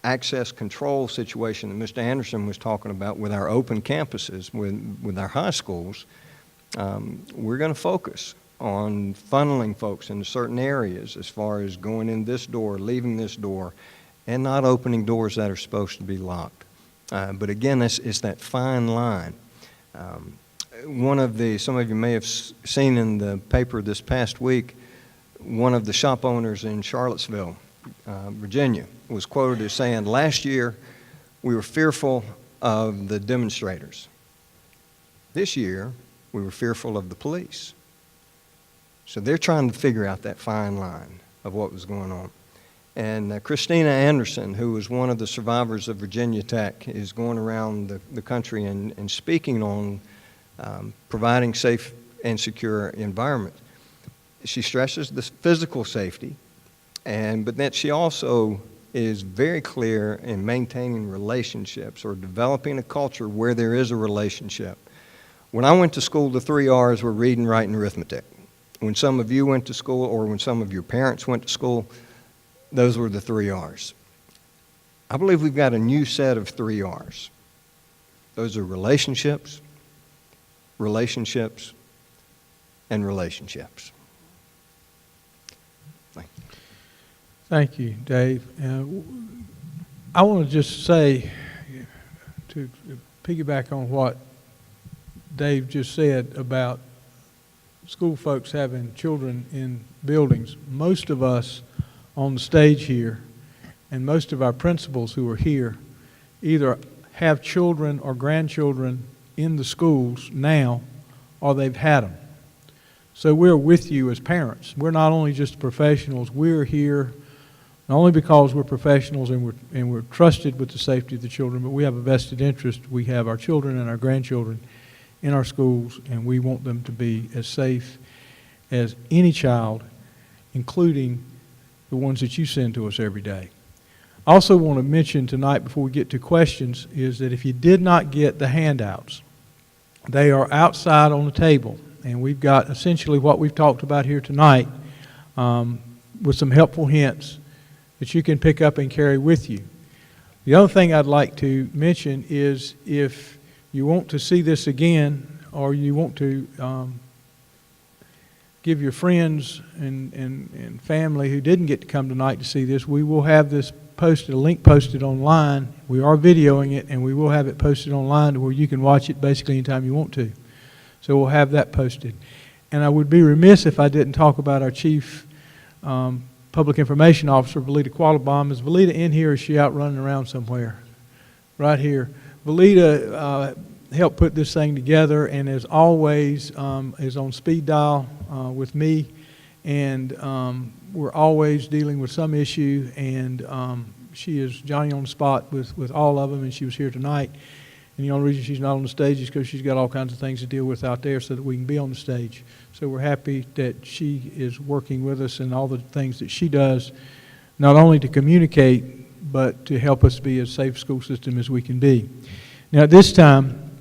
access control situation that Mr. Anderson was talking about with our open campuses, with our high schools, we're going to focus on funneling folks into certain areas as far as going in this door, leaving this door, and not opening doors that are supposed to be locked. But again, it's that fine line. Some of you may have seen in the paper this past week, one of the shop owners in Charlottesville, Virginia, was quoted as saying, last year we were fearful of the demonstrators. This year we were fearful of the police. So they're trying to figure out that fine line of what was going on. And Christina Anderson, who was one of the survivors of Virginia Tech, is going around the country and speaking on providing safe and secure environment. She stresses the physical safety, but that she also is very clear in maintaining relationships or developing a culture where there is a relationship. When I went to school, the 3 R's were reading, writing, arithmetic. When some of you went to school or when some of your parents went to school, those were the 3 R's. I believe we've got a new set of 3 R's. Those are relationships, relationships, and relationships. Thank you, Dave. I want to just say, to piggyback on what Dave just said about school folks having children in buildings. Most of us on the stage here and most of our principals who are here either have children or grandchildren in the schools now or they've had them. So we're with you as parents. We're not only just professionals, we're here not only because we're professionals and we're trusted with the safety of the children, but we have a vested interest. We have our children and our grandchildren in our schools, and we want them to be as safe as any child, including the ones that you send to us every day. I also want to mention tonight, before we get to questions, is that if you did not get the handouts, they are outside on the table, and we've got essentially what we've talked about here tonight, with some helpful hints that you can pick up and carry with you. The other thing I'd like to mention is if you want to see this again, or you want to give your friends and family who didn't get to come tonight to see this, we will have this posted, a link posted online. We are videoing it, and we will have it posted online to where you can watch it basically anytime you want to. So we'll have that posted. And I would be remiss if I didn't talk about our Chief Public Information Officer, Valita Qualabom. Is Valita in here, or is she out running around somewhere? Right here. Valita helped put this thing together, and as always is on speed dial with me, and we're always dealing with some issue, and she is Johnny on the spot with all of them, and she was here tonight. And the only reason she's not on the stage is because she's got all kinds of things to deal with out there so that we can be on the stage. So we're happy that she is working with us and all the things that she does, not only to communicate, but to help us be as safe school system as we can be. Now at this time,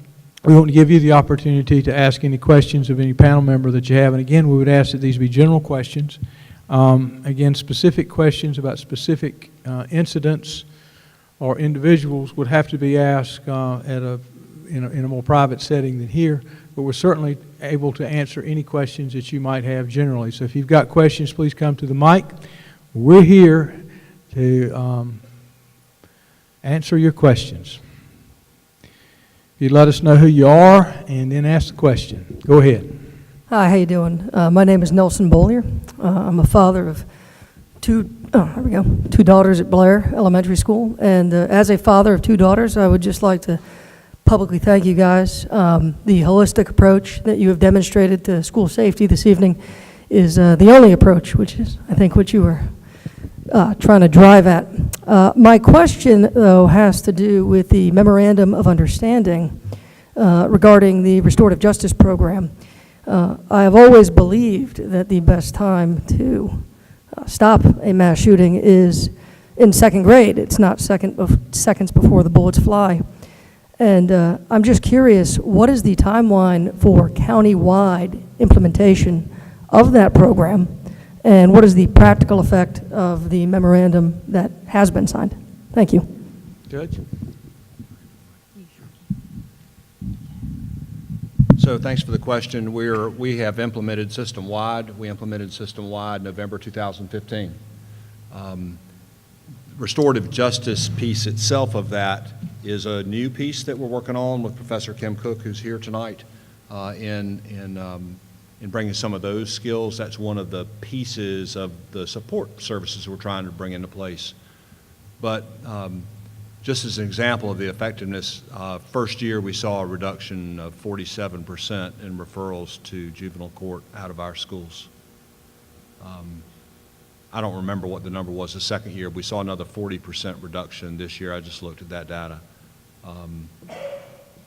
we want to give you the opportunity to ask any questions of any panel member that you have. And again, we would ask that these be general questions. Again, specific questions about specific incidents or individuals would have to be asked in a more private setting than here, but we're certainly able to answer any questions that you might have generally. So if you've got questions, please come to the mic. We're here to answer your questions. If you'd let us know who you are and then ask the question. Go ahead. Hi, how you doing? My name is Nelson Bollier. I'm a father of two daughters at Blair Elementary School. And as a father of two daughters, I would just like to publicly thank you guys. The holistic approach that you have demonstrated to school safety this evening is the only approach, which is, I think, what you were trying to drive at. My question, though, has to do with the Memorandum of Understanding regarding the Restorative Justice Program. I have always believed that the best time to stop a mass shooting is in second grade. It's not seconds before the bullets fly. And I'm just curious, what is the timeline for county-wide implementation of that program? And what is the practical effect of the memorandum that has been signed? Thank you. Judge? So thanks for the question. We have implemented system-wide. We implemented system-wide November 2015. Restorative justice piece itself of that is a new piece that we're working on with Professor Kim Cook, who's here tonight, in bringing some of those skills. That's one of the pieces of the support services we're trying to bring into place. But just as an example of the effectiveness, first year we saw a reduction of 47% in referrals to juvenile court out of our schools. I don't remember what the number was the second year. We saw another 40% reduction this year. I just looked at that data.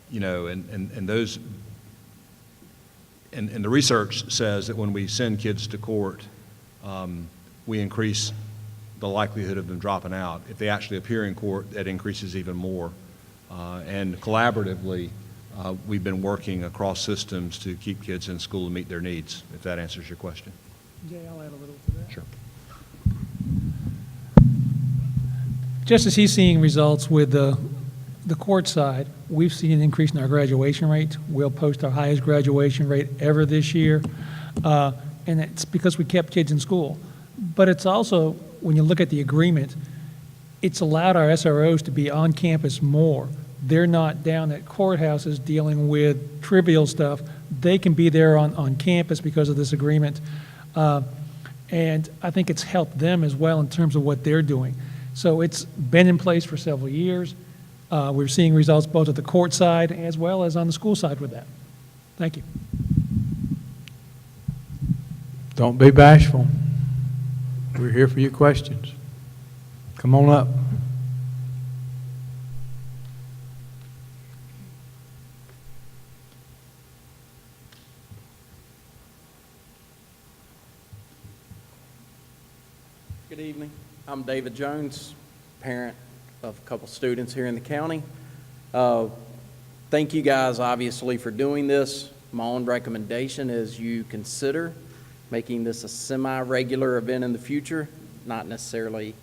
You know, and those, and the research says that when we send kids to court, we increase the likelihood of them dropping out. If they actually appear in court, that increases even more. And collaboratively, we've been working across systems to keep kids in school and meet their needs, if that answers your question. Jay, I'll add a little to that. Sure. Just as he's seeing results with the court side, we've seen an increase in our graduation rate. We'll post our highest graduation rate ever this year, and it's because we kept kids in school. But it's also, when you look at the agreement, it's allowed our SROs to be on campus more. They're not down at courthouses dealing with trivial stuff. They can be there on campus because of this agreement. And I think it's helped them as well in terms of what they're doing. So it's been in place for several years. We're seeing results both at the court side as well as on the school side with that. Thank you. Don't be bashful. We're here for your questions. Come on up. Good evening. I'm David Jones, parent of a couple students here in the county. Thank you guys, obviously, for doing this. My own recommendation is you consider making this a semi-regular event in the future, not necessarily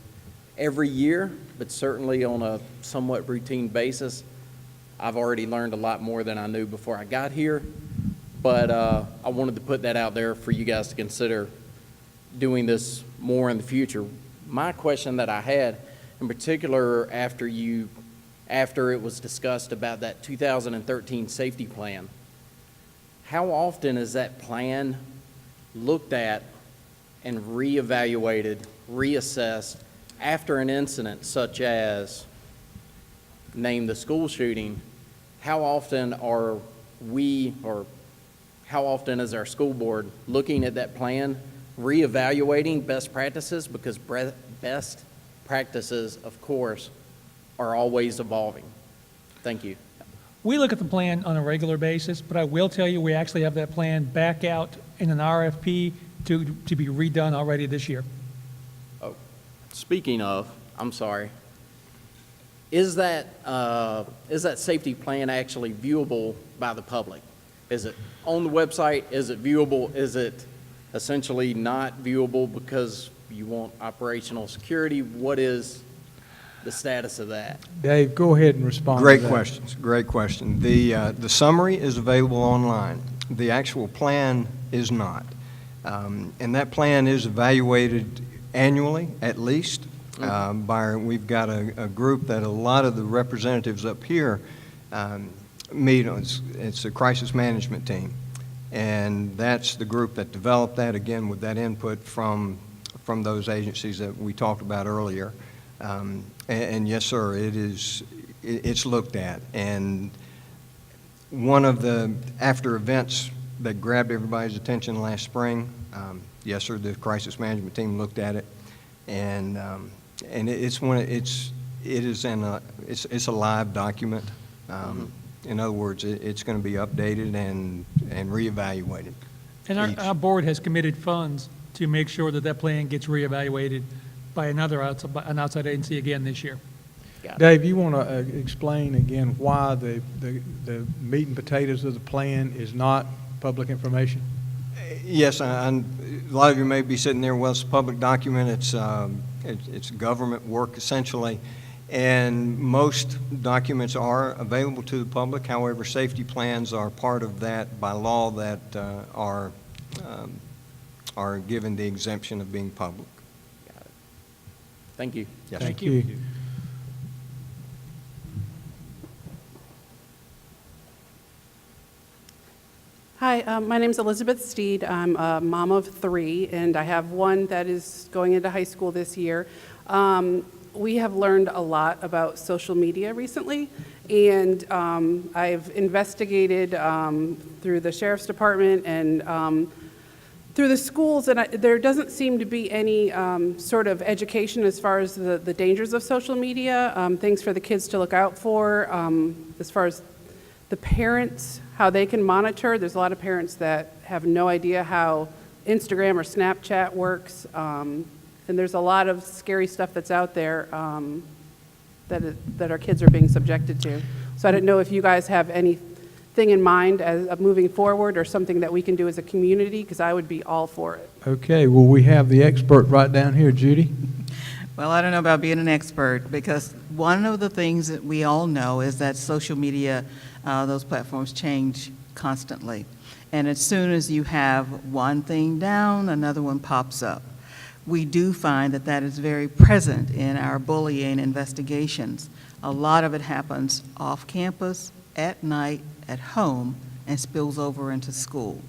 every year, but certainly on a somewhat routine basis. I've already learned a lot more than I knew before I got here, but I wanted to put that out there for you guys to consider doing this more in the future. My question that I had, in particular, after it was discussed about that 2013 safety plan, how often is that plan looked at and reevaluated, reassessed after an incident such as, name the school shooting? How often are we, or how often is our school board looking at that plan, reevaluating best practices? Because best practices, of course, are always evolving. Thank you. We look at the plan on a regular basis, but I will tell you, we actually have that plan back out in an RFP to be redone already this year. Oh, speaking of, I'm sorry. Is that safety plan actually viewable by the public? Is it on the website? Is it viewable? Is it essentially not viewable because you want operational security? What is the status of that? Dave, go ahead and respond to Great that. questions, great question. The summary is available online. The actual plan is not. And that plan is evaluated annually, at least. We've got a group that a lot of the representatives up here meet on. It's a crisis management team. And that's the group that developed that, again, with that input from those agencies that we talked about earlier. And yes, sir, it's looked at. And one of the after events that grabbed everybody's attention last spring, yes, sir, the crisis management team looked at it, and it's a live document. In other words, it's going to be updated and reevaluated. And our board has committed funds to make sure that that plan gets reevaluated by an outside agency again this year. Dave, you want to explain again why the meat and potatoes of the plan is not public information? Yes, a lot of you may be sitting there, well, it's a public document, it's government work essentially, and most documents are available to the public. However, safety plans are part of that by law that are given the exemption of being public. Got it. Thank you. Yes. Thank you. Hi, my name is Elizabeth Steed. I'm a mom of 3, and I have one that is going into high school this year. We have learned a lot about social media recently, and I've investigated through the Sheriff's Department and through the schools, and there doesn't seem to be any sort of education as far as the dangers of social media, things for the kids to look out for, as far as the parents, how they can monitor. There's a lot of parents that have no idea how Instagram or Snapchat works, and there's a lot of scary stuff that's out there that our kids are being subjected to. So I don't know if you guys have anything in mind as moving forward or something that we can do as a community, because I would be all for it. Okay, well, we have the expert right down here, Judy. Well, I don't know about being an expert, because one of the things that we all know is that social media, those platforms change constantly. And as soon as you have one thing down, another one pops up. We do find that that is very present in our bullying investigations. A lot of it happens off campus, at night, at home, and spills over into school.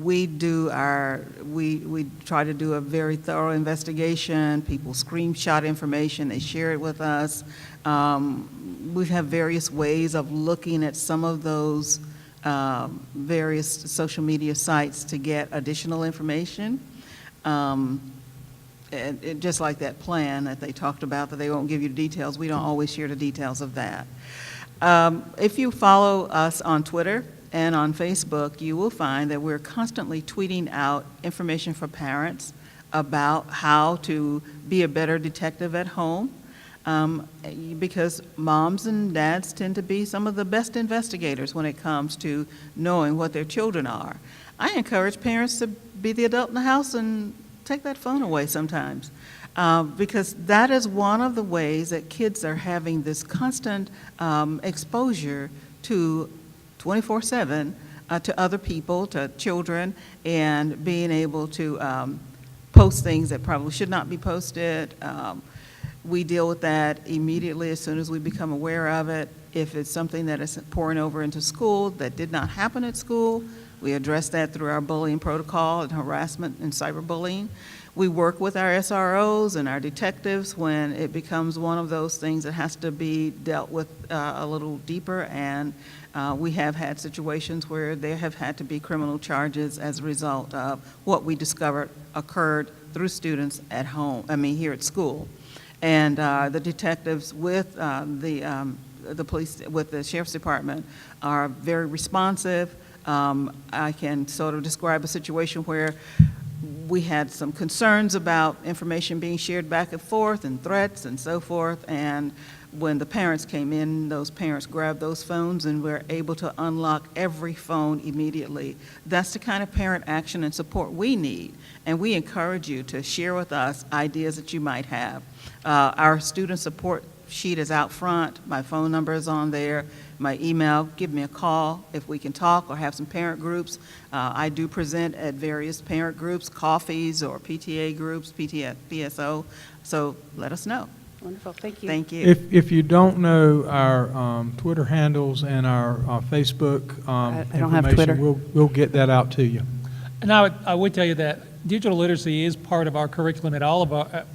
We try to do a very thorough investigation. People screenshot information, they share it with us. We have various ways of looking at some of those various social media sites to get additional information. And just like that plan that they talked about, that they won't give you details, we don't always share the details of that. If you follow us on Twitter and on Facebook, you will find that we're constantly tweeting out information for parents about how to be a better detective at home, because moms and dads tend to be some of the best investigators when it comes to knowing what their children are. I encourage parents to be the adult in the house and take that phone away sometimes, because that is one of the ways that kids are having this constant exposure to 24/7 to other people, to children, and being able to post things that probably should not be posted. We deal with that immediately as soon as we become aware of it. If it's something that is pouring over into school that did not happen at school, we address that through our bullying protocol and harassment and cyberbullying. We work with our SROs and our detectives when it becomes one of those things that has to be dealt with a little deeper, and we have had situations where there have had to be criminal charges as a result of what we discovered occurred through students at home, here at school. And the detectives with the police, with the sheriff's department, are very responsive. I can sort of describe a situation where we had some concerns about information being shared back and forth and threats and so forth, and when the parents came in, those parents grabbed those phones and were able to unlock every phone immediately. That's the kind of parent action and support we need, and we encourage you to share with us ideas that you might have. Our student support sheet is out front. My phone number is on there. My email, give me a call if we can talk or have some parent groups. I do present at various parent groups, coffees or PTA groups, PSO, so let us know. Wonderful, thank you. Thank you. If you don't know our Twitter handles and our Facebook I don't have Twitter. information, we'll get that out to you. And I would tell you that digital literacy is part of our curriculum at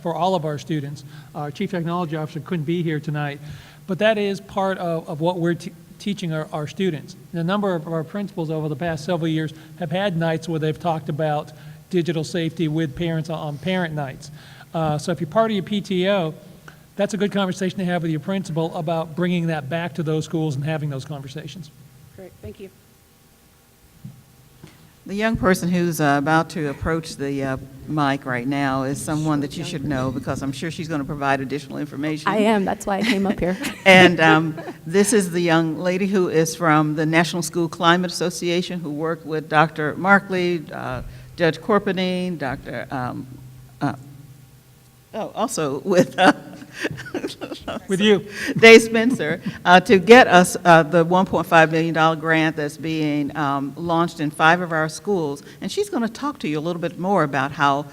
for all of our students. Our Chief Technology Officer couldn't be here tonight, but that is part of what we're teaching our students. And a number of our principals over the past several years have had nights where they've talked about digital safety with parents on parent nights. So if you're part of your PTO, that's a good conversation to have with your principal about bringing that back to those schools and having those conversations. Great, thank you. The young person who's about to approach the mic right now is someone that you should know, because I'm sure she's going to provide additional information. I am, that's why I came up here. And this is the young lady who is from the National School Climate Association, who worked with Dr. Markley, Judge Corpenine, also with with you, Dave Spencer, to get us the $1.5 million grant that's being launched in 5 of our schools. And she's going to talk to you a little bit more about how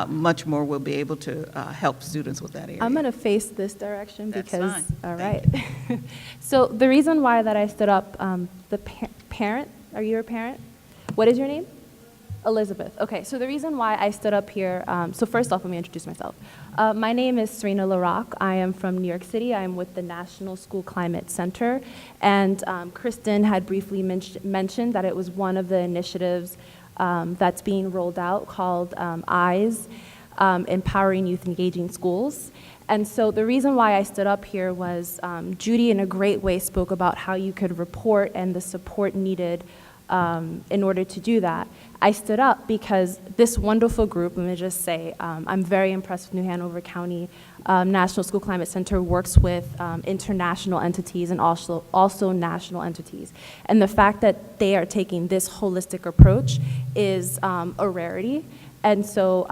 much more we'll be able to help students with that area. I'm going to face this direction That's because, fine. all right. So the reason why that I stood up, the parent, are you a parent? What is your name? Elizabeth. Okay, so the reason why I stood up here, so first off, let me introduce myself. My name is Serena LaRock. I am from New York City. I am with the National School Climate Center. And Kristen had briefly mentioned that it was one of the initiatives that's being rolled out called EYES, Empowering Youth Engaging Schools. And so the reason why I stood up here was Judy in a great way spoke about how you could report and the support needed in order to do that. I stood up because this wonderful group, let me just say, I'm very impressed with New Hanover County National School Climate Center works with international entities and also national entities. And the fact that they are taking this holistic approach is a rarity. And so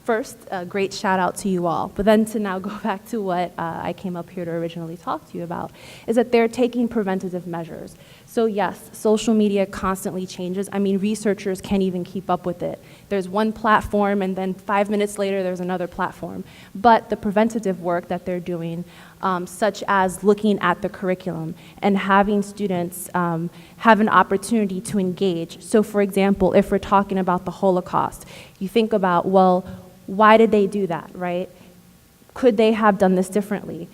first, a great shout out to you all. But then to now go back to what I came up here to originally talk to you about, is that they're taking preventative measures. So yes, social media constantly changes. I mean, researchers can't even keep up with it. There's one platform and then 5 minutes later there's another platform. But the preventative work that they're doing, such as looking at the curriculum and having students have an opportunity to engage. So for example, if we're talking about the Holocaust, you think about, well, why did they do that, right? Could they have done this differently?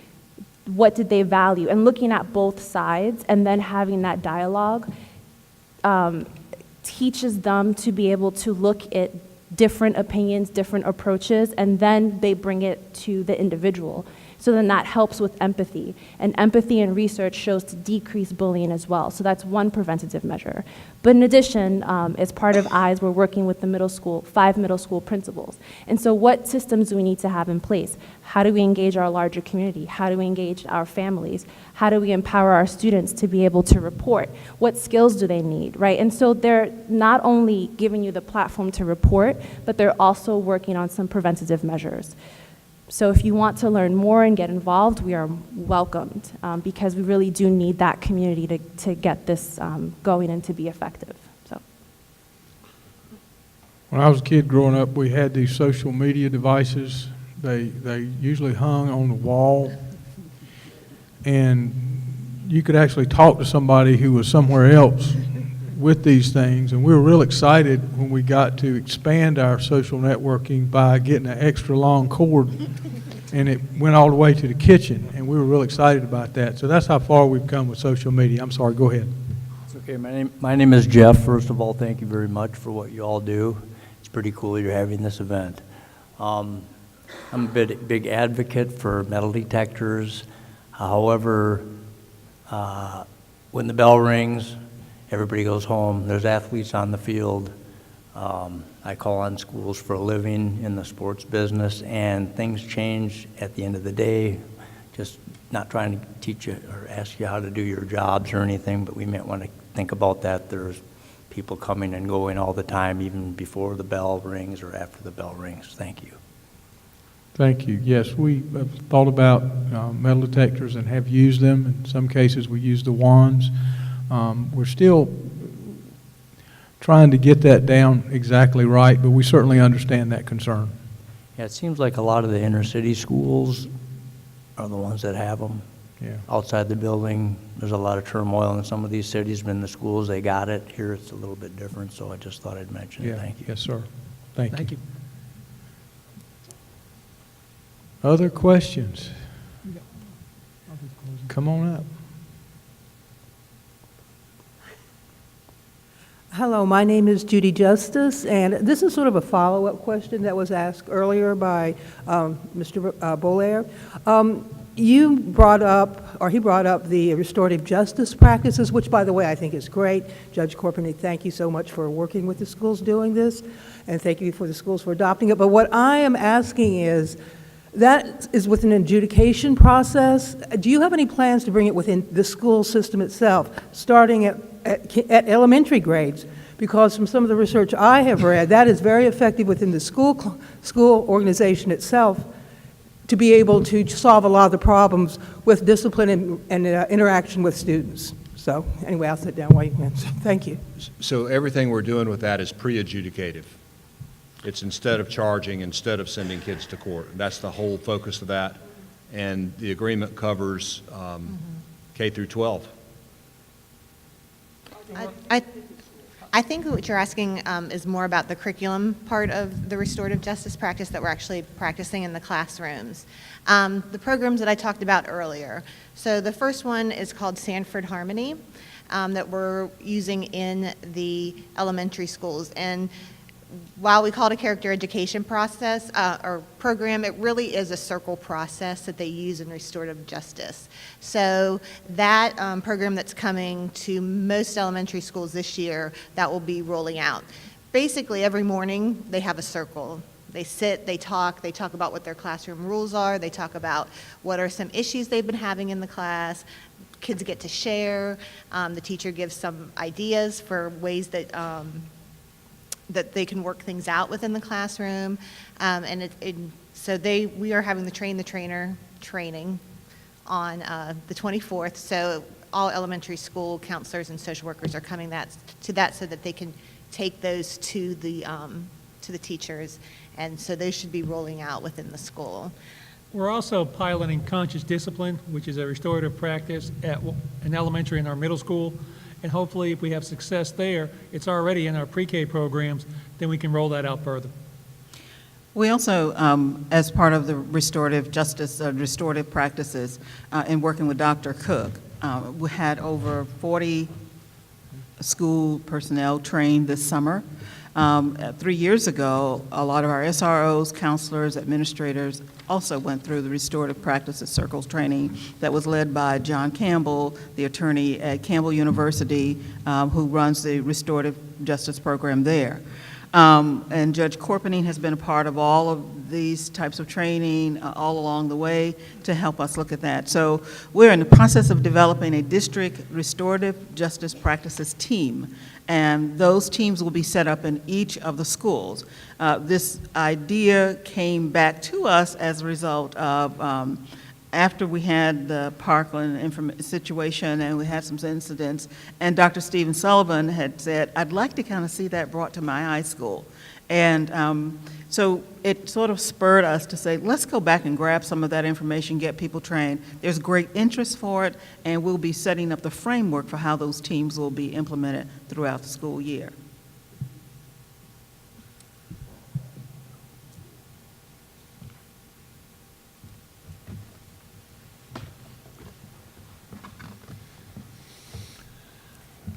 What did they value? And looking at both sides and then having that dialogue teaches them to be able to look at different opinions, different approaches, and then they bring it to the individual. So then that helps with empathy. And empathy in research shows to decrease bullying as well. So that's one preventative measure. But in addition, as part of EYES, we're working with the 5 middle school principals. And so what systems do we need to have in place? How do we engage our larger community? How do we engage our families? How do we empower our students to be able to report? What skills do they need, right? And so they're not only giving you the platform to report, but they're also working on some preventative measures. So if you want to learn more and get involved, we are welcomed because we really do need that community to get this going and to be effective. So. When I was a kid growing up, we had these social media devices. They usually hung on the wall, and you could actually talk to somebody who was somewhere else with these things, and we were real excited when we got to expand our social networking by getting an extra long cord, and it went all the way to the kitchen, and we were real excited about that. So that's how far we've come with social media. I'm sorry, go ahead. It's okay. My name is Jeff. First of all, thank you very much for what you all do. It's pretty cool you're having this event. I'm a big advocate for metal detectors. However, when the bell rings, everybody goes home. There's athletes on the field. I call on schools for a living in the sports business, and things change at the end of the day. Just not trying to teach you or ask you how to do your jobs or anything, but we might want to think about that. There's people coming and going all the time, even before the bell rings or after the bell rings. Thank you. Thank you. Yes, we have thought about metal detectors and have used them. In some cases, we use the wands. We're still trying to get that down exactly right, but we certainly understand that concern. Yeah, it seems like a lot of the inner city schools are the ones that have them. Yeah. Outside the building, there's a lot of turmoil in some of these cities, but in the schools, they got it. Here, it's a little bit different, so I just thought I'd mention it. Thank you. Yes, sir. Thank you. you. Other questions? Come on up. Hello, my name is Judy Justice, and this is sort of a follow-up question that was asked earlier by Mr. Bolaire. You brought up, or he brought up, the restorative justice practices, which, by the way, I think is great. Judge Corpeny, thank you so much for working with the schools doing this, and thank you for the schools for adopting it. But what I am asking is, that is with an adjudication process. Do you have any plans to bring it within the school system itself, starting at elementary grades? Because from some of the research I have read, that is very effective within the school organization itself to be able to solve a lot of the problems with discipline and interaction with students. So anyway, I'll sit down while you answer. Thank you. So everything we're doing with that is pre-adjudicative. It's instead of charging, instead of sending kids to court. That's the whole focus of that. And the agreement covers K through 12. I think what you're asking is more about the curriculum part of the restorative justice practice that we're actually practicing in the classrooms. The programs that I talked about earlier. So the first one is called Sanford Harmony that we're using in the elementary schools. And while we call it a character education process or program, it really is a circle process that they use in restorative justice. So that program that's coming to most elementary schools this year, that will be rolling out. Basically, every morning they have a circle. They sit, they talk about what their classroom rules are, they talk about what are some issues they've been having in the class. Kids get to share. The teacher gives some ideas for ways that that they can work things out within the classroom, so we are having the train the trainer training on the 24th. So all elementary school counselors and social workers are coming to that so that they can take those to the teachers, and so those should be rolling out within the school. We're also piloting conscious discipline, which is a restorative practice at an elementary and our middle school. And hopefully, if we have success there, it's already in our pre-K programs, then we can roll that out further. We also, as part of the restorative justice, restorative practices, in working with Dr. Cook, we had over 40 school personnel trained this summer. 3 years ago, a lot of our SROs, counselors, administrators also went through the restorative practices circles training that was led by John Campbell, the attorney at Campbell University, who runs the restorative justice program there. And Judge Corpening has been a part of all of these types of training all along the way to help us look at that. So we're in the process of developing a district restorative justice practices team, and those teams will be set up in each of the schools. This idea came back to us as a result of after we had the Parkland situation and we had some incidents, and Dr. Stephen Sullivan had said, I'd like to kind of see that brought to my high school. And so it sort of spurred us to say, let's go back and grab some of that information, get people trained. There's great interest for it, and we'll be setting up the framework for how those teams will be implemented throughout the school year.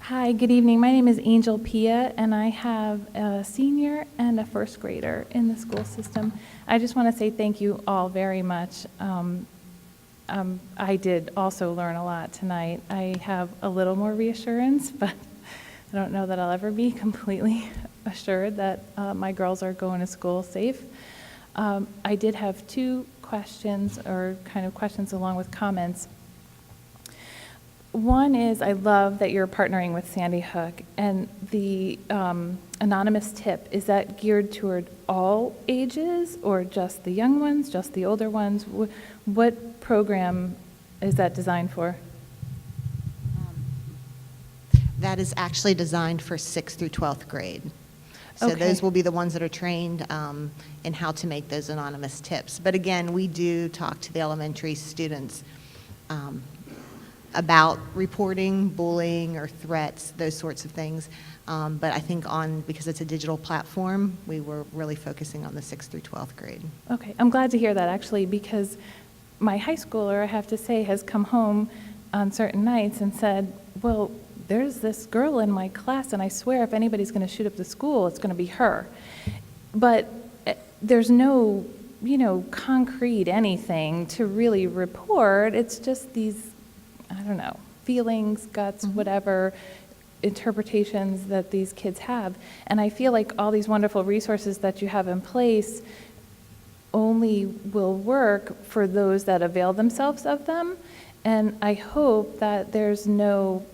Hi, good evening. My name is Angel Pia, and I have a senior and a first grader in the school system. I just want to say thank you all very much. I did also learn a lot tonight. I have a little more reassurance, but I don't know that I'll ever be completely assured that my girls are going to school safe. I did have two questions, or kind of questions along with comments. One is, I love that you're partnering with Sandy Hook, and the anonymous tip, is that geared toward all ages, or just the young ones, just the older ones? What program is that designed for? That is actually designed for 6th through 12th grade. So Okay. those will be the ones that are trained in how to make those anonymous tips. But again, we do talk to the elementary students about reporting bullying or threats, those sorts of things. But I think because it's a digital platform, we were really focusing on the 6th through 12th grade. Okay, I'm glad to hear that, actually, because my high schooler, I have to say, has come home on certain nights and said, well, there's this girl in my class, and I swear if anybody's going to shoot up the school, it's going to be her. But there's no, concrete anything to really report. It's just these, I don't know, feelings, guts, whatever interpretations that these kids have. And I feel like all these wonderful resources that you have in place only will work for those that avail themselves of them. And I hope that there's no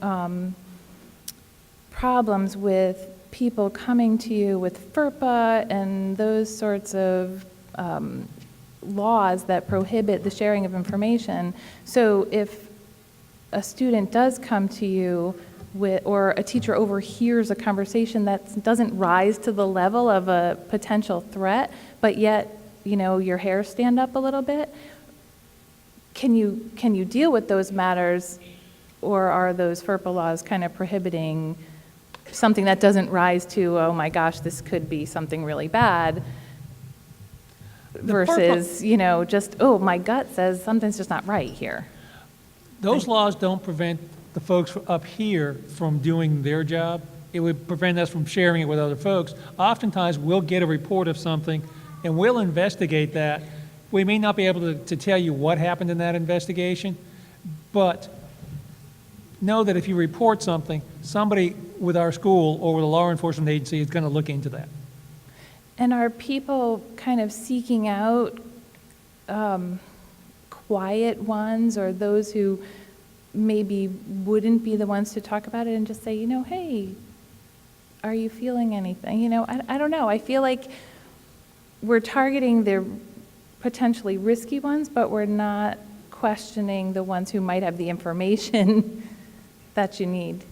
problems with people coming to you with FERPA and those sorts of laws that prohibit the sharing of information. So if a student does come to you with, or a teacher overhears a conversation that doesn't rise to the level of a potential threat, but yet, your hairs stand up a little bit, can you deal with those matters, or are those FERPA laws kind of prohibiting something that doesn't rise to, oh my gosh, this could be something really bad, versus, just, oh, my gut says something's just not right here? Those laws don't prevent the folks up here from doing their job. It would prevent us from sharing it with other folks. Oftentimes, we'll get a report of something, and we'll investigate that. We may not be able to tell you what happened in that investigation, but know that if you report something, somebody with our school or with a law enforcement agency is going to look into that. And are people kind of seeking out quiet ones, or those who maybe wouldn't be the ones to talk about it and just say, hey, are you feeling anything? I don't know. I feel like we're targeting the potentially risky ones, but we're not questioning the ones who might have the information that you need.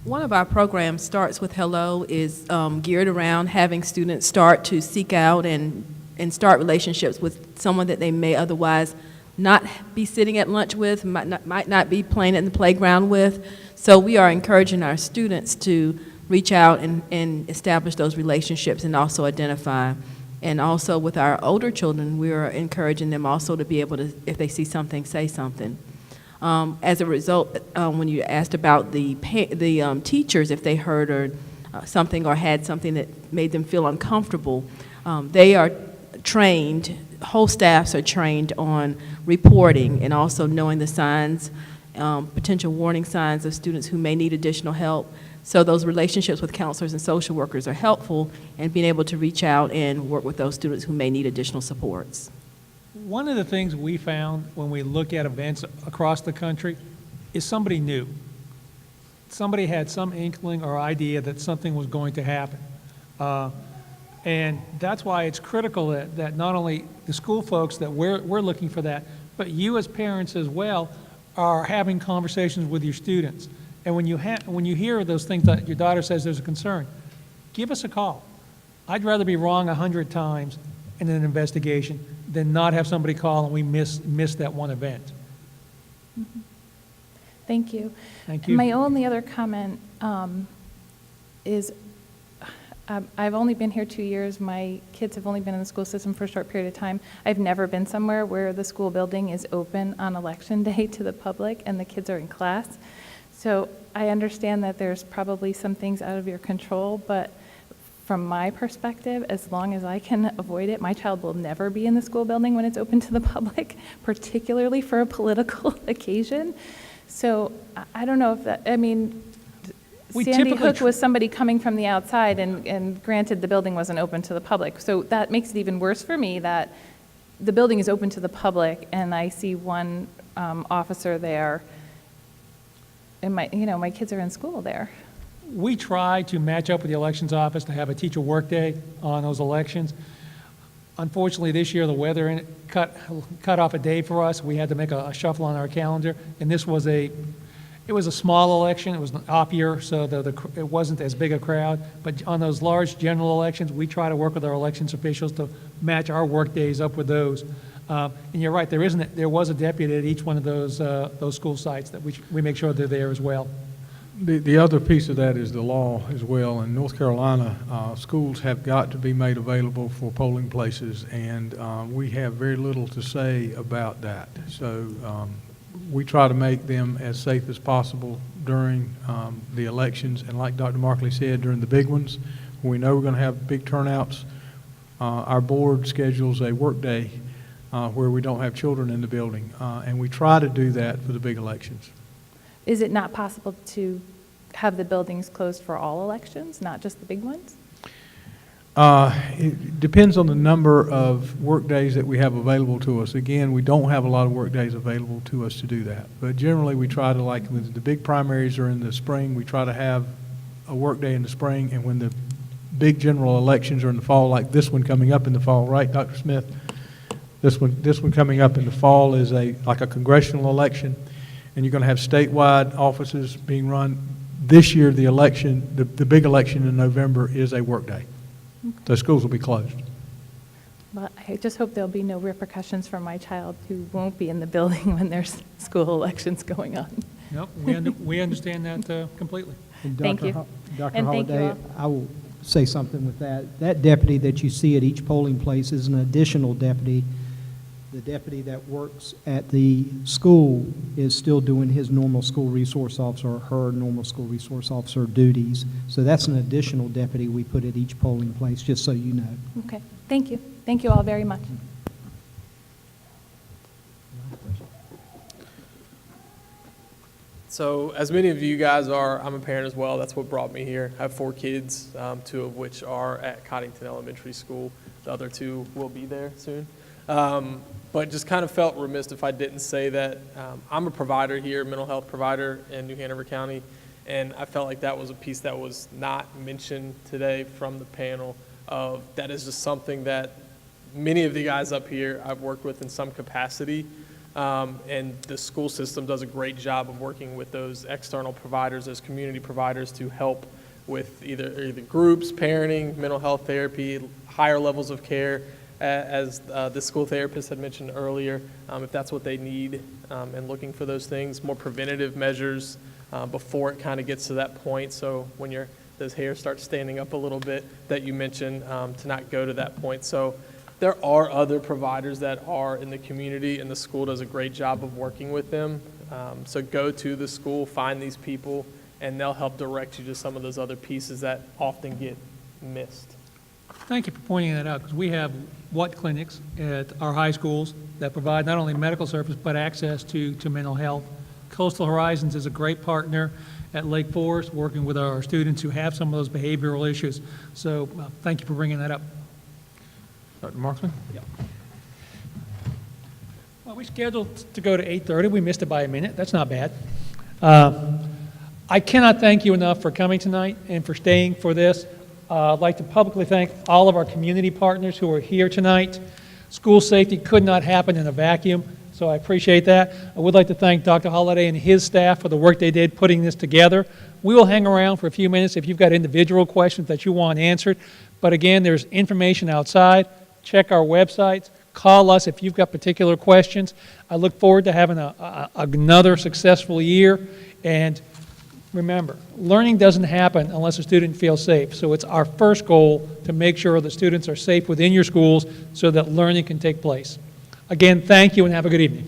One of our programs, Starts with Hello, is geared around having students start to seek out and start relationships with someone that they may otherwise not be sitting at lunch with, might not be playing in the playground with. So we are encouraging our students to reach out and establish those relationships and also identify. And also with our older children, we are encouraging them also to be able to, if they see something, say something. As a result, when you asked about the teachers, if they heard or something or had something that made them feel uncomfortable, they are trained, whole staffs are trained on reporting and also knowing the signs, potential warning signs of students who may need additional help. So those relationships with counselors and social workers are helpful in being able to reach out and work with those students who may need additional supports. One of the things we found when we look at events across the country is somebody new. Somebody had some inkling or idea that something was going to happen. And that's why it's critical that not only the school folks that we're looking for that, but you as parents as well are having conversations with your students. And when you hear those things that your daughter says there's a concern, give us a call. I'd rather be wrong 100 times in an investigation than not have somebody call and we miss that one event. Mm-hmm. Thank you. Thank you. My only other comment is I've only been here 2 years. My kids have only been in the school system for a short period of time. I've never been somewhere where the school building is open on election day to the public and the kids are in class. So I understand that there's probably some things out of your control, but from my perspective, as long as I can avoid it, my child will never be in the school building when it's open to the public, particularly for a occasion. So I don't know if that, I mean, Sandy Hook was somebody coming from the outside, and granted, the building wasn't open to the public. So that makes it even worse for me that the building is open to the public, and I see one officer there, and my kids are in school there. We try to match up with the elections office to have a teacher workday on those elections. Unfortunately, this year the weather cut off a day for us. We had to make a shuffle on our calendar, and it was a small election. It was an off year, so it wasn't as big a crowd. But on those large general elections, we try to work with our elections officials to match our work days up with those. And you're right, there was a deputy at each one of those school sites that we make sure they're there as well. The other piece of that is the law as well. In North Carolina, schools have got to be made available for polling places, and we have very little to say about that. So we try to make them as safe as possible during the elections, and like Dr. Markley said, during the big ones, when we know we're going to have big turnouts, our board schedules a work day where we don't have children in the building, and we try to do that for the big elections. Is it not possible to have the buildings closed for all elections, not just the big ones? It depends on the number of work days that we have available to us. Again, we don't have a lot of work days available to us to do that. But generally, we try to, like when the big primaries are in the spring, we try to have a work day in the spring, and when the big general elections are in the fall, like this one coming up in the fall, right, Dr. Smith? This one coming up in the fall is like a congressional election, and you're going to have statewide offices being run. This year, the election, the big election in November is a work day. Okay. So schools will be closed. Well, I just hope there'll be no repercussions for my child who won't be in the building when there's school elections going on. Nope, we understand that completely. Thank you. Dr. And Holliday, thank you all. I will say something with that. That deputy that you see at each polling place is an additional deputy. The deputy that works at the school is still doing his normal school resource officer or her normal school resource officer duties. So that's an additional deputy we put at each polling place, just so you know. Okay, thank you. Thank you all very much. So as many of you guys are, I'm a parent as well. That's what brought me here. I have 4 kids, 2 of which are at Coddington Elementary School. The other 2 will be there soon. But just kind of felt remiss if I didn't say that I'm a provider here, mental health provider in New Hanover County, and I felt like that was a piece that was not mentioned today from the panel. That is just something that many of the guys up here I've worked with in some capacity, and the school system does a great job of working with those external providers, those community providers, to help with either groups, parenting, mental health therapy, higher levels of care, as the school therapist had mentioned earlier, if that's what they need, and looking for those things, more preventative measures before it kind of gets to that point. So when those hairs start standing up a little bit that you mentioned, to not go to that point. So there are other providers that are in the community, and the school does a great job of working with them. So go to the school, find these people, and they'll help direct you to some of those other pieces that often get missed. Thank you for pointing that out, because we have WHAT clinics at our high schools that provide not only medical service, but access to mental health. Coastal Horizons is a great partner at Lake Forest, working with our students who have some of those behavioral issues. So thank you for bringing that up. Dr. Marksman? Yeah. Well, we scheduled to go to 8:30. We missed it by a minute. That's not bad. I cannot thank you enough for coming tonight and for staying for this. I'd like to publicly thank all of our community partners who are here tonight. School safety could not happen in a vacuum, so I appreciate that. I would like to thank Dr. Holliday and his staff for the work they did putting this together. We will hang around for a few minutes if you've got individual questions that you want answered. But again, there's information outside. Check our websites. Call us if you've got particular questions. I look forward to having another successful year. And remember, learning doesn't happen unless a student feels safe. So it's our first goal to make sure that students are safe within your schools so that learning can take place. Again, thank you and have a good evening.